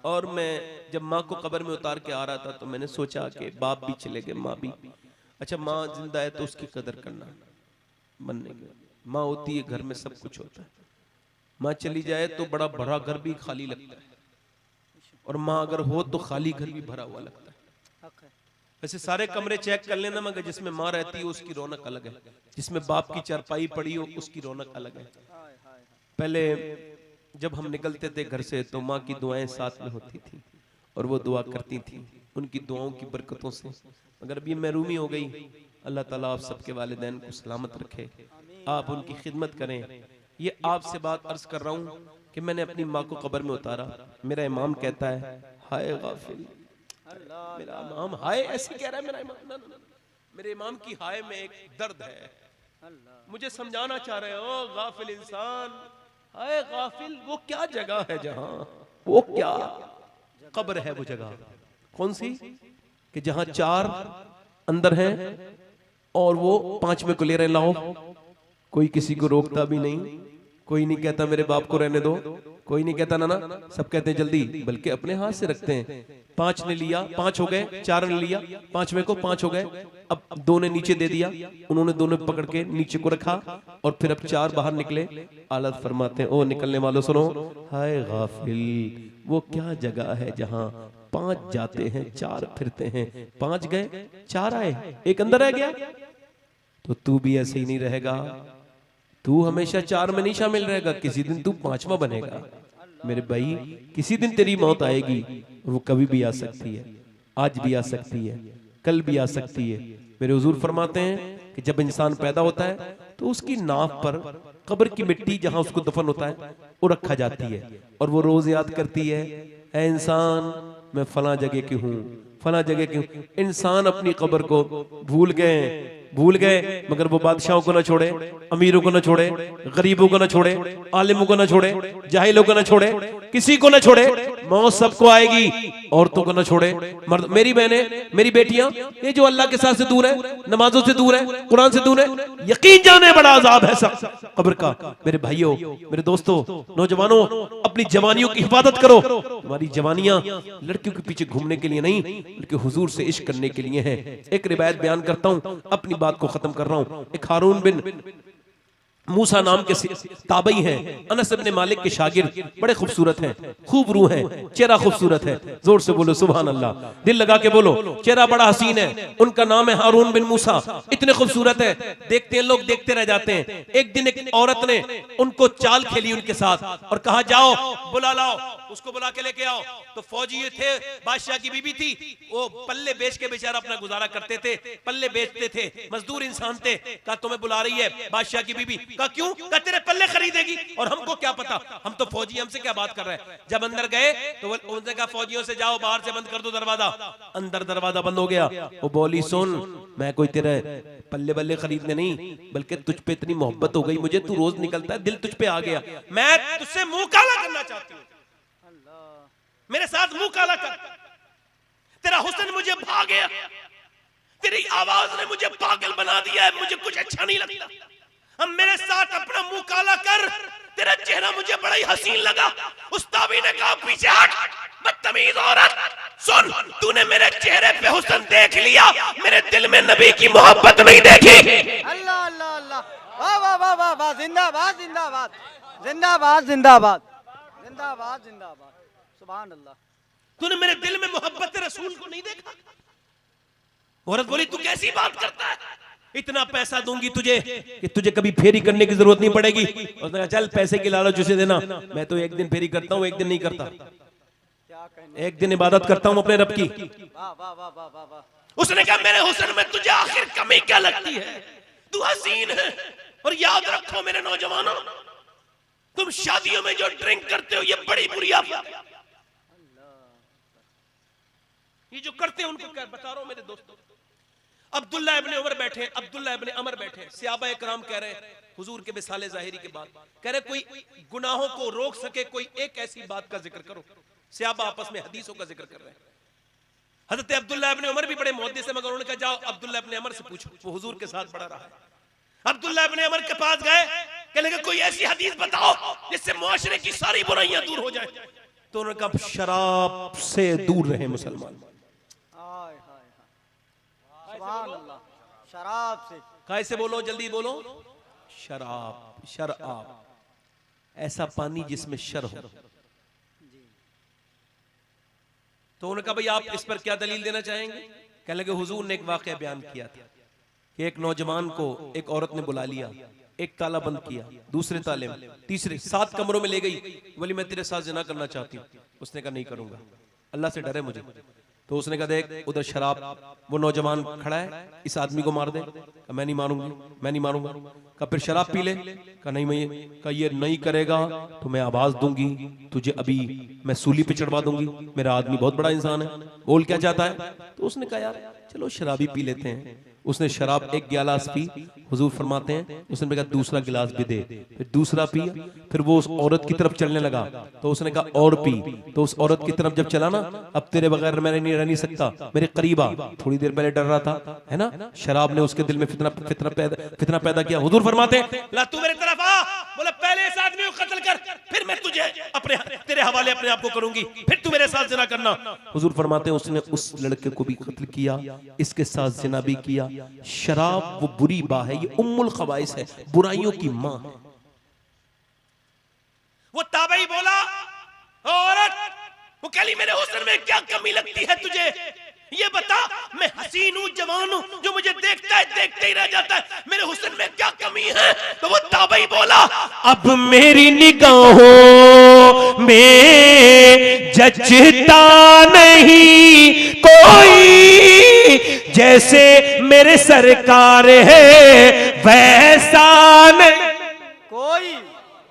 और मैं जब माँ को कब्र में उतार के आ रहा था तो मैंने सोचा कि बाप भी चले गए, माँ भी। अच्छा माँ जिंदा है तो उसकी कदर करना, बनने के माँ होती है घर में सब कुछ होता है। माँ चली जाए तो बड़ा भरा घर भी खाली लगता है, और माँ अगर हो तो खाली घर भी भरा हुआ लगता है। वैसे सारे कमरे चेक कर लेना, मगर जिसमें माँ रहती है उसकी रौनक अलग है, जिसमें बाप की चारपाई पड़ी हो उसकी रौनक अलग है। पहले जब हम निकलते थे घर से तो माँ की दुआएं साथ में होती थी और वो दुआ करती थी, उनकी दुआओं की बरकतों से। मगर अभी महरूमी हो गई। अल्लाह ताला आप सबके वालिदैन को सलामत रखे, आप उनकी खिदमत करें। ये आपसे बात अर्ज कर रहा हूँ कि मैंने अपनी माँ को कब्र में उतारा। मेरा इमाम कहता है हाय गाफिल, मेरा इमाम हाय ऐसे कह रहा है। मेरा इमाम, मेरे इमाम की हाय में एक दर्द है, मुझे समझाना चाह रहे हो गाफिल इंसान, हाय गाफिल, वो क्या जगह है जहां, वो क्या कब्र है, वो जगह कौन सी कि जहां 4 अंदर हैं और वो 5वें को ले रहे, लाओ। कोई किसी को रोकता भी नहीं, कोई नहीं कहता मेरे बाप को रहने दो, कोई नहीं कहता ना ना, सब कहते हैं जल्दी, बल्कि अपने हाथ से रखते हैं। 5 ने लिया, 5 हो गए, 4 ने लिया, 5वें को 5 हो गए, अब 2 ने नीचे दे दिया, उन्होंने दोनों पकड़ के नीचे को रखा और फिर अब 4 बाहर निकले। आलत फरमाते हैं, ओ निकलने वालों सुनो, हाय गाफिल, वो क्या जगह है जहां 5 जाते हैं 4 फिरते हैं, 5 गए 4 आए, एक अंदर रह गया। तो तू भी ऐसे ही नहीं रहेगा, तू हमेशा 4 में नहीं शामिल रहेगा, किसी दिन तू 5वां बनेगा। मेरे भाई, किसी दिन तेरी मौत आएगी, वो कभी भी आ सकती है, आज भी आ सकती है, कल भी आ सकती है। मेरे हुजूर फरमाते हैं कि जब इंसान पैदा होता है तो उसकी नाफ पर कब्र की मिट्टी जहां उसको दफन होता है वो रखा जाती है, और वो रोज याद करती है, ऐ इंसान मैं फला जगह की हूँ, फला जगह की हूँ। इंसान अपनी कब्र को भूल गए, मगर वो बादशाहों को ना छोड़े, अमीरों को ना छोड़े, गरीबों को ना छोड़े, आलिमों को ना छोड़े, जाहिलों को ना छोड़े, किसी को ना छोड़े, मौत सबको आएगी, औरतों को ना छोड़े, मर्द। मेरी बहनें, मेरी बेटियां, ये जो अल्लाह के साथ से दूर है, नमाजों से दूर है, कुरान से दूर है, यकीन जाने बड़ा अजाब है सब कब्र का। मेरे भाइयों, मेरे दोस्तों, नौजवानों, अपनी जवानियों की हिफाजत करो। हमारी जवानियां लड़कियों के पीछे घूमने के लिए नहीं, बल्कि हुजूर से इश्क करने के लिए है। एक रिवायत बयान करता हूं, अपनी बात को खत्म कर रहा हूं। एक हारून बिन मूसा नाम के ताबई हैं, अनस इब्न मालिक के शागिर्द, बड़े खूबसूरत हैं, खूब रूह हैं, चेहरा खूबसूरत है। जोर से बोलो सुभान अल्लाह, दिल लगा के बोलो, चेहरा बड़ा हसीन है। उनका नाम है हारून बिन मूसा, इतने खूबसूरत है, देखते हैं लोग, देखते रह जाते हैं। एक दिन एक औरत ने उनको चाल खेली उनके साथ और कहा जाओ बुला लाओ, उसको बुला के लेके आओ। तो फौजी थे, बादशाह की बीबी थी, वो पल्ले बेच के बेचारा अपना गुजारा करते थे, पल्ले बेचते थे, मजदूर इंसान थे। कहा तुम्हें बुला रही है बादशाह की बीबी। कहा क्यों? कहा तेरे पल्ले खरीदेगी, और हमको क्या पता, हम तो फौजी, हमसे क्या बात कर रहे हैं। जब अंदर गए तो उन्होंने कहा फौजियों से जाओ बाहर से बंद कर दो दरवाजा। अंदर दरवाजा बंद हो गया। वो बोली सुन, मैं कोई तेरे पल्ले बल्ले खरीदने नहीं, बल्कि तुझ पे इतनी मोहब्बत हो गई मुझे, तू रोज निकलता है, दिल तुझ पे आ गया, मैं तुझसे मुंह काला करना चाहती हूँ, मेरे साथ मुंह काला कर। तेरा हुस्न मुझे भा गया, तेरी आवाज ने मुझे पागल बना दिया है, मुझे कुछ अच्छा नहीं लगता। हम मेरे साथ अपना मुंह काला कर, तेरा चेहरा मुझे बड़ा ही हसीन लगा। उस ताबी ने कहा पीछे हट, बदतमीज औरत, सुन, तूने मेरे चेहरे पे हुस्न देख लिया, मेरे दिल में नबी की मोहब्बत नहीं देखी। अल्लाह अल्लाह अल्लाह, वाह वाह वाह वाह वाह, जिंदाबाद जिंदाबाद जिंदाबाद जिंदाबाद जिंदाबाद जिंदाबाद, सुभान अल्लाह। तूने मेरे दिल में मोहब्बत रसूल को नहीं देखा। औरत बोली तू कैसी बात करता है, इतना पैसा दूंगी तुझे कि तुझे कभी फेरी करने की जरूरत नहीं पड़ेगी। उसने कहा चल पैसे की लालच उसे देना, मैं तो एक दिन फेरी करता हूँ, एक दिन नहीं करता, एक दिन इबादत करता हूँ अपने रब की। वाह वाह वाह वाह वाह वाह। उसने कहा मेरे हुस्न में तुझे आखिर कमी क्या लगती है, तू हसीन है। और याद रखो मेरे नौजवानों, तुम शादियों में जो ड्रिंक करते हो ये बड़ी बुरी आदत है। ये जो करते हैं उनको क्या बता रहा हूं मेरे दोस्तों। अब्दुल्ला इब्ने उमर बैठे, अब्दुल्ला इब्ने अमर बैठे, सहाबा इकराम कह रहे हैं हुजूर के विसाले ज़ाहिरी के बाद, कह रहे कोई गुनाहों को रोक सके, कोई एक ऐसी बात का जिक्र करो। सहाबा आपस में हदीसों का जिक्र कर रहे हैं। हजरत अब्दुल्ला इब्ने उमर भी बड़े मुहद्दिस हैं, मगर उन्होंने कहा जाओ अब्दुल्ला इब्ने अमर से पूछो, वो हुजूर के साथ बड़ा रहा है। अब्दुल्ला इब्ने अमर के पास गए, कहने लगे कोई ऐसी हदीस बताओ जिससे मुआशरे की सारी बुराइयां दूर हो जाए। तो उन्होंने कहा शराब से दूर रहे मुसलमान। शराब से, कैसे बोलो, जल्दी बोलो, शराब, शराब, ऐसा पानी जिसमें शर हो। तो उन्होंने कहा भाई आप इस पर क्या दलील देना चाहेंगे। कहने लगे हुजूर ने एक वाकया बयान किया था कि एक नौजवान को एक औरत ने बुला लिया, एक ताला बंद किया, दूसरे ताले में, तीसरे, 7 कमरों में ले गई, बोली मैं तेरे साथ जिना करना चाहती हूँ। उसने कहा नहीं करूंगा, अल्लाह से डरे मुझे। तो उसने कहा देख उधर शराब, वो नौजवान खड़ा है, इस आदमी को मार दे। कहा मैं नहीं मारूंगी, मैं नहीं मारूंगा। कहा फिर शराब पी ले। कहा नहीं, मैं, कहा ये नहीं करेगा तो मैं आवाज दूंगी तुझे, अभी मैं सूली पे चढ़वा दूंगी। मेरा आदमी बहुत बड़ा इंसान है, बोल क्या चाहता है। तो उसने कहा यार चलो शराबी पी लेते हैं। उसने शराब एक गिलास पी, हुजूर फरमाते हैं उसने कहा दूसरा गिलास भी दे, फिर दूसरा पिया, फिर वो उस औरत की तरफ चलने लगा तो उसने कहा और पी, तो उस औरत की तरफ जब चला ना, अब तेरे बगैर मैं नहीं रह नहीं सकता, मेरे करीब आ। थोड़ी देर पहले डर रहा था, है ना, शराब ने उसके दिल में फितना पैदा किया। हुजूर फरमाते हैं ला तू मेरे तरफ आ, बोला पहले इस आदमी को कत्ल कर, फिर मैं तुझे अपने तेरे हवाले अपने आप को करूंगी, फिर तू मेरे साथ जिना करना। हुजूर फरमाते हैं उसने उस लड़के को भी कत्ल किया, इसके साथ जिना भी किया। शराब वो बुरी बा है, ये उम्मुल खबाइस है, बुराइयों की मां है। वो ताबई बोला औरत, वो कहली मेरे हुस्न में क्या कमी लगती है तुझे, ये बता, मैं हसीन हूं, जवान हूं, जो मुझे देखता है देखते ही रह जाता है, मेरे हुस्न में क्या कमी है। तो वो ताबई बोला अब मेरी निगाहों में जचता नहीं कोई, जैसे मेरे सरकार है वैसा नहीं कोई।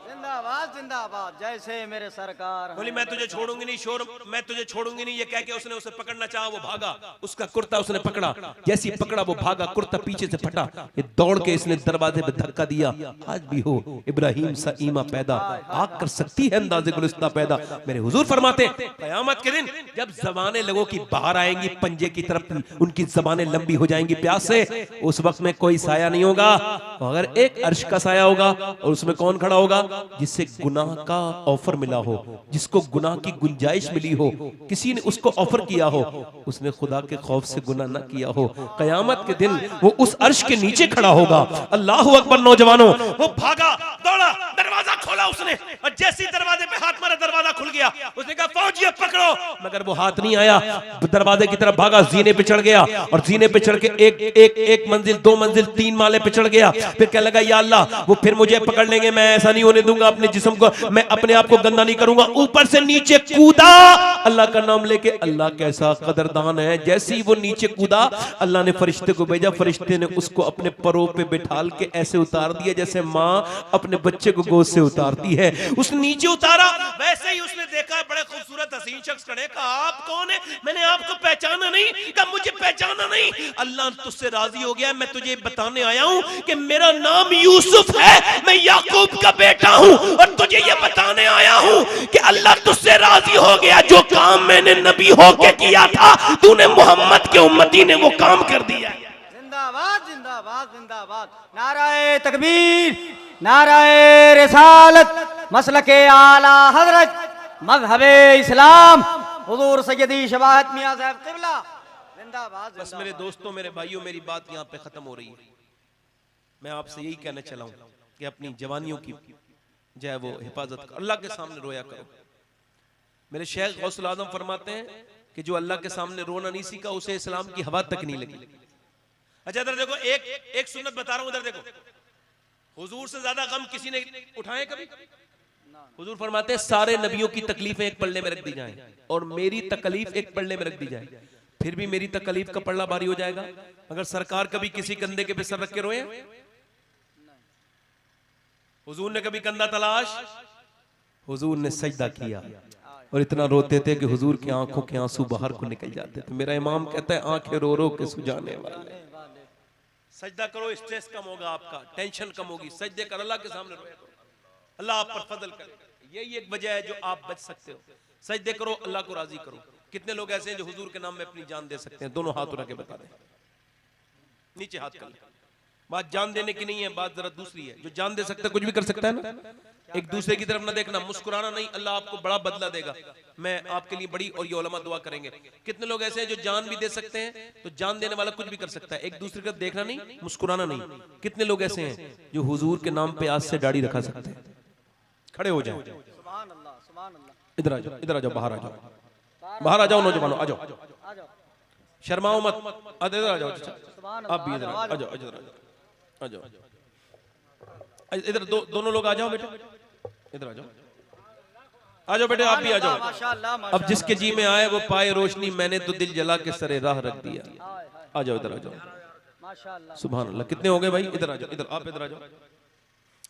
जिंदाबाद जिंदाबाद, जैसे मेरे सरकार। बोली मैं तुझे छोड़ूंगी नहीं, शोर मैं तुझे छोड़ूंगी नहीं, ये कह के उसने उसे पकड़ना चाहा, वो भागा, उसका कुर्ता उसने पकड़ा, जैसी पकड़ा वो भागा, कुर्ता पीछे से फटा, ये दौड़ के इसने दरवाजे पे धक्का दिया। आज भी हो इब्राहिम सा ईमा पैदा, आग कर सकती है अंदाज़े गुलिस्ता पैदा। मेरे हुजूर फरमाते कयामत के दिन जब जबानें लोगों की बाहर आएंगी पंजे की तरफ, उनकी जबानें लंबी हो जाएंगी प्यास से, उस वक्त में कोई साया नहीं होगा मगर एक अर्श का साया होगा। और उसमें कौन खड़ा होगा? जिससे गुनाह का ऑफर मिला हो, जिसको गुनाह की गुंजाइश मिली हो, किसी ने उसको ऑफर किया हो, उसने खुदा के खौफ से गुनाह ना किया हो, कयामत के दिन वो उस अर्श के नीचे खड़ा होगा। अल्लाहु अकबर। नौजवानों, वो भागा, दौड़ा, दरवाजा खोला उसने, और जैसे ही दरवाजे पे हाथ मारा दरवाजा खुल गया। उसने कहा फौजियों पकड़ो, मगर वो हाथ नहीं आया, दरवाजे की तरफ भागा, जीने पे चढ़ गया और जीने पे चढ़ के एक मंजिल, 2 मंजिल, 3 माले पे चढ़ गया। फिर कहने लगा या अल्लाह वो फिर मुझे पकड़ लेंगे, मैं ऐसा नहीं होने दूंगा, अपने जिस्म को, मैं अपने आप को गंदा नहीं करूंगा। ऊपर से नीचे कूदा, अल्लाह का नाम लेके। अल्लाह कैसा कदरदान है, जैसे ही वो नीचे कूदा अल्लाह ने फरिश्ते को भेजा, फरिश्ते ने उसको अपने परों पे बिठाल के ऐसे उतार दिया जैसे माँ अपने बच्चे को गोद से उतारती है। उस नीचे उतारा, वैसे ही उसने देखा बड़े खूबसूरत हसीन शख्स खड़े। कहा आप कौन है? मैंने आपको पहचाना नहीं। कहा मुझे पहचाना नहीं, अल्लाह तुझसे राजी हो गया, मैं तुझे बताने आया हूं कि मेरा नाम यूसुफ है, मैं याकूब का बेटा हूं, और तुझे ये बताने आया हूं कि अल्लाह तुझसे राजी हो गया। जो काम मैंने नबी होके किया था, तूने मोहम्मद के उम्मती ने वो काम कर दिया। जिंदाबाद जिंदाबाद जिंदाबाद, नाराए तकबीर, नाराए रिसालत, मसलके आला हजरत, मजहबे इस्लाम, हुजूर सैयदी शबाहत मियां साहब क़िबला, जिंदाबाद। बस मेरे दोस्तों, मेरे भाइयों, मेरी बात यहाँ पे खत्म हो रही है। मैं आपसे यही कहना चला हूं कि अपनी जवानियों की जो है वो हिफाजत कर, अल्लाह के सामने रोया करो। मेरे शेख गौसुल आजम फरमाते हैं कि जो अल्लाह के सामने रोना नहीं सीखा उसे इस्लाम की हवा तक नहीं लगी। अच्छा इधर देखो, एक सुन्नत बता रहा हूं, इधर देखो, हुजूर से ज्यादा गम किसी ने उठाए कभी? हुजूर फरमाते हैं सारे नबियों की तकलीफें एक पल्ले में रख दी जाएं और मेरी तकलीफ एक पल्ले में रख दी जाए, फिर भी मेरी तकलीफ का पल्ला भारी हो जाएगा। अगर सरकार कभी किसी कंधे के पे सर रख के रोए? हुजूर ने कभी कंधा तलाश? हुजूर ने सजदा किया और इतना रोते थे कि हुजूर की आंखों के आंसू बाहर को निकल जाते थे। मेरा इमाम कहता है आंखें रो रो के सुजाने वाले। सजदा करो, स्ट्रेस कम होगा, आपका टेंशन कम होगी। सजदे कर, अल्लाह के सामने रोया करो, अल्लाह आप पर फजल करे। यही एक वजह है जो आप बच सकते हो। सजदे करो, अल्लाह को राजी करो। कितने लोग ऐसे हैं जो हुजूर के नाम में अपनी जान दे सकते हैं? दोनों हाथ उठा के बता दें, नीचे हाथ कर ले। बात जान देने की नहीं है, बात जरा दूसरी है। जो जान दे सकता है कुछ भी कर सकता है ना। एक दूसरे की तरफ ना देखना, मुस्कुराना नहीं, अल्लाह आपको बड़ा बदला देगा। मैं आपके लिए बड़ी और ये उलमा दुआ करेंगे। कितने लोग ऐसे हैं जो जान भी दे सकते हैं, तो जान देने वाला कुछ भी कर सकता है। एक दूसरे का देखना नहीं, मुस्कुराना नहीं। कितने लोग ऐसे हैं जो हुजूर के नाम पे आज से दाढ़ी रखा सकते हैं? खड़े हो जाओ, सुभान अल्लाह, सुभान अल्लाह। इधर आ जाओ, इधर आ जाओ, बाहर आ जाओ, बाहर आ जाओ नौजवानों, आ जाओ, शर्माओ मत, इधर आ जाओ, आप भी इधर आ जाओ, आ जाओ, इधर दोनों लोग आ जाओ बेटे, इधर आ जाओ बेटे, आप भी आ जाओ। माशाअल्लाह, अब जिसके जी में आए वो पाए रोशनी, मैंने तो दिल जला के सरे राह रख दिया। आ जाओ, इधर आ जाओ, माशाअल्लाह, सुभान अल्लाह। कितने हो गए भाई? इधर आ जाओ, इधर आप इधर आ जाओ।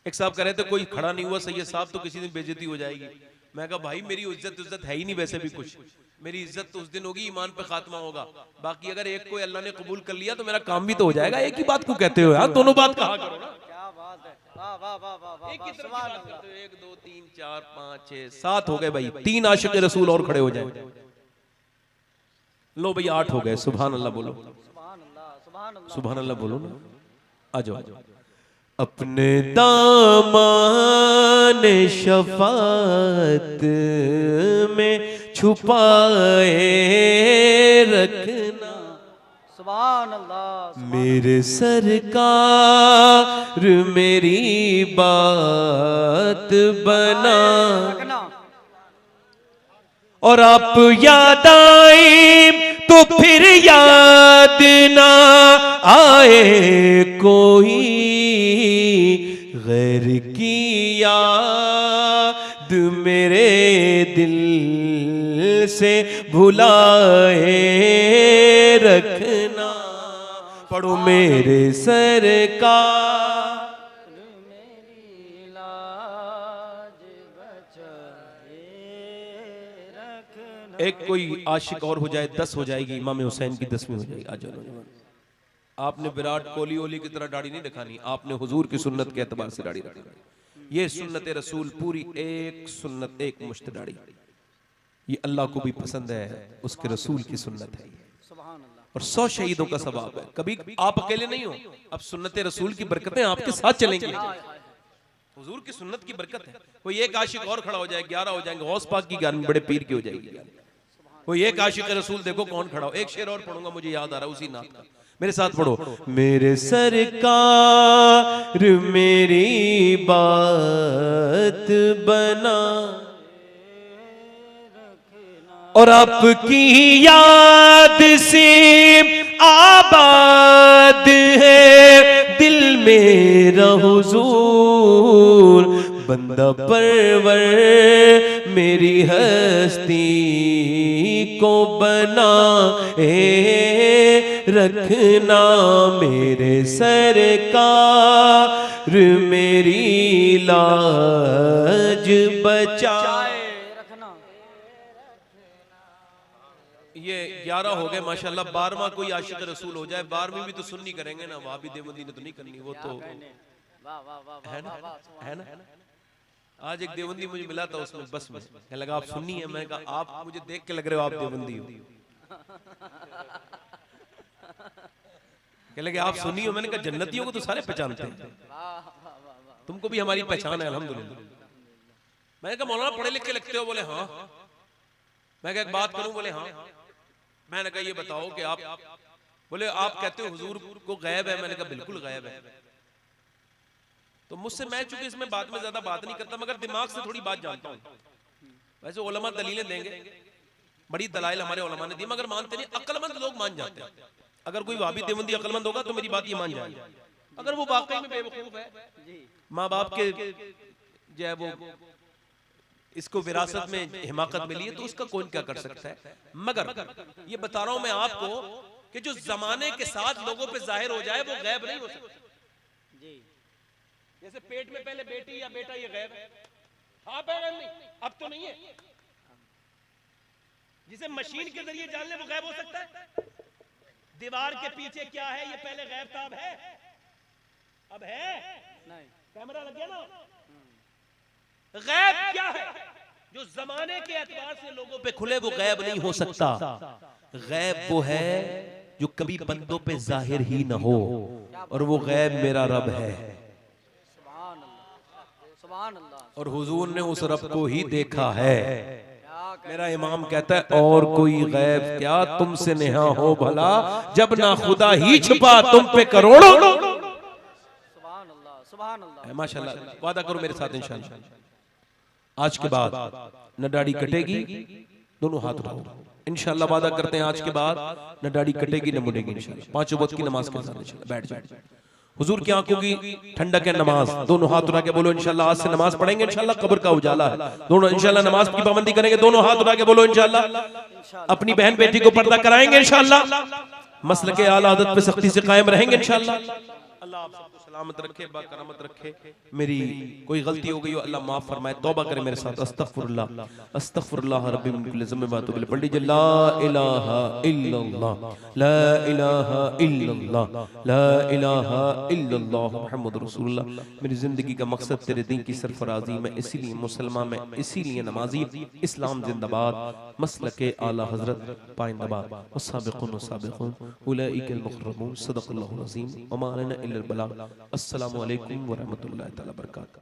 एक साहब कह रहे थे कोई खड़ा नहीं हुआ, सैयद साहब तो किसी दिन बेइज्जती हो जाएगी। मैं कहा भाई मेरी इज्जत है ही नहीं वैसे भी कुछ, मेरी इज्जत तो उस दिन होगी ईमान पे खात्मा होगा, बाकी अगर एक कोई अल्लाह ने कबूल कर लिया तो मेरा काम भी तो हो जाएगा। एक ही बात को कहते हो यार, दोनों बात कहा करो ना। क्या बात है, वाह वाह वाह वाह वाह, एक ही तरफ की सुभान बात अल्लाह। करते हो। 1 2 3 4 5 6 7 हो गए भाई, 3 आशिक रसूल और खड़े हो जाए। लो भाई 8 हो गए। सुभान अल्लाह बोलो, सुभान अल्लाह, सुभान अल्लाह। सुभान अल्लाह बोलो ना। आ जाओ। अपने दामन शफात में छुपाए रखना, सुभान अल्लाह। मेरे सरकार मेरी बात बना, रखना। और आप याद आए तो फिर याद ना आए कोई, गैर की याद मेरे दिल से भुलाए रखना। पढ़ो मेरे सरकार मेरी लाज बचाए रखना। एक कोई आशिक और हो जाए 10 हो जाएगी, इमाम हुसैन की 10वीं हो जाएगी। आ जाओ नौजवान। आपने विराट कोहली ओली की तरह दाढ़ी नहीं दिखानी, आपने हुजूर की सुन्नत के एतबार से दाढ़ी रखनी। ये सुन्नत रसूल पूरी एक सुन्नत, एक मुश्त दाढ़ी, ये अल्लाह को भी पसंद है, उसके रसूल की सुन्नत है। सुभान अल्लाह। और 100 शहीदों का सवाब है। कभी आप अकेले नहीं हो, अब सुन्नत रसूल की बरकतें आपके साथ चलेंगी। हुजूर की सुन्नत की बरकत है। कोई एक आशिक और खड़ा हो जाए 11 हो जाएंगे। गौस पाक की 11 बड़े पीर की हो जाएगी। कोई एक आशिक रसूल देखो कौन खड़ा हो। एक शेर और पढ़ूंगा, मुझे याद आ रहा है उसी नात का, मेरे साथ पढ़ो। मेरे सरकार मेरी बात बना, और आपकी याद से आबाद है दिल मेरा हुजूर, बंदा परवर मेरी हस्ती को बना रखना। मेरे सरकार मेरी लाज बचाए रखना। ये 11 हो गए माशाल्लाह। 12वां कोई आशिक रसूल हो जाए, 12वीं भी तो सुन्नी करेंगे ना, वहां भी देवबंदी ने तो नहीं करनी, वो तो वाह वाह वाह है ना, वाह। है ना। आज एक देवबंदी मुझे मिला था, उसमें बस में कहने लगा आप सुन्नी है। मैंने कहा आप मुझे देख के लग रहे हो आप देवबंदी हो। कहने लगे आप सुन्नी हो। मैंने कहा जन्नतियों को तो सारे पहचानते हैं, तुमको भी हमारी पहचान है अल्हम्दुलिल्लाह। मैंने कहा मौलाना पढ़े लिख के लगते हो। बोले हाँ। मैं कहा एक बात करूं। बोले हाँ। मैंने कहा ये बताओ कि आप, बोले आप कहते हो हुजूर को गैब है। मैंने कहा बिल्कुल गैब है। तो मुझसे, मैं चूंकि इसमें बात में ज्यादा बात नहीं करता, मगर दिमाग से थोड़ी बात जानता हूं। वैसे उलमा दलीलें देंगे, बड़ी दलाइल हमारे उलमा ने दी, मगर मानते नहीं। अक्लमंद लोग मान जाते हैं। अगर कोई वाबी देवबंदी अक्लमंद होगा तो मेरी बात ये मान जाएगा। अगर वो वाकई में बेवकूफ है, माँ बाप के जो है वो इसको विरासत में हिमाकत मिली है, तो उसका कौन क्या कर सकता है। मगर ये बता रहा हूं मैं आपको कि जो जमाने के साथ लोगों पे जाहिर हो जाए वो गैब नहीं हो सकता। जैसे पेट में पहले बेटी या बेटा, ये गैब है। हाँ पैगंबर नहीं, अब तो नहीं है। जिसे मशीन के जरिए जान ले वो गैब हो सकता है। दीवार के पीछे क्या है ये पहले गैब था, अब है? अब है नहीं। कैमरा लग गया ना। गैब क्या है? जो जमाने के एतबार से लोगों पे खुले वो गैब नहीं हो सकता। गैब वो है जो कभी बंदों पे जाहिर ही ना हो, और वो गैब मेरा रब है। और हुजूर ने उस रब को ही देखा है। मेरा इमाम कहता है और कोई गैब क्या तुमसे नेहा हो भला, जब ना खुदा ही छुपा तुम पे करोड़ों। माशाल्लाह, वादा करो मेरे साथ इंशाल्लाह आज के बाद न दाढ़ी कटेगी, दोनों हाथ उठाओ इंशाल्लाह। वादा करते हैं आज के बाद न दाढ़ी कटेगी न मुड़ेगी इंशाल्लाह। 5 वक्त की नमाज के साथ इंशाल्लाह। बैठ जाए। हुजूर की आंखों की ठंडक है नमाज। दोनों हाथ उठा के बोलो इंशाल्लाह आज से नमाज पढ़ेंगे इंशाल्लाह। कब्र का उजाला है। दोनों इंशाल्लाह नमाज की पाबंदी करेंगे। दोनों हाथ उठा के बोलो इंशाल्लाह। अपनी बहन बेटी को पर्दा कराएंगे इंशाल्लाह। मसल के आला आदत पे सख्ती से कायम रहेंगे इंशाल्लाह। अल्लाह आप सबको सलामत रखे, बाकरामत रखे। मेरी कोई गलती हो गई हो अल्लाह माफ फरमाए। तौबा करें मेरे साथ, अस्तगफिरुल्लाह अस्तगफिरुल्लाह रब्बी मिन कुल्ली ज़म्बिन व अतूबु इलैह। पंडित जी ला इलाहा इल्लल्लाह ला इलाहा इल्लल्लाह ला इलाहा इल्लल्लाह मुहम्मद रसूलुल्लाह। मेरी जिंदगी का मकसद तेरे दीन की सरफराजी, मैं इसीलिए मुसलमान, मैं इसीलिए नमाजी। इस्लाम जिंदाबाद, मसलके आला हजरत पाइंदाबाद। वस्साबिक़ून वस्साबिक़ून उलाइकल मुक़र्रबून। सदक़ल्लाहुल अज़ीम व मा अलैना इल्लल बलाग। अस्सलामु अलैकुम व रहमतुल्लाहि तआला व बरकातहू।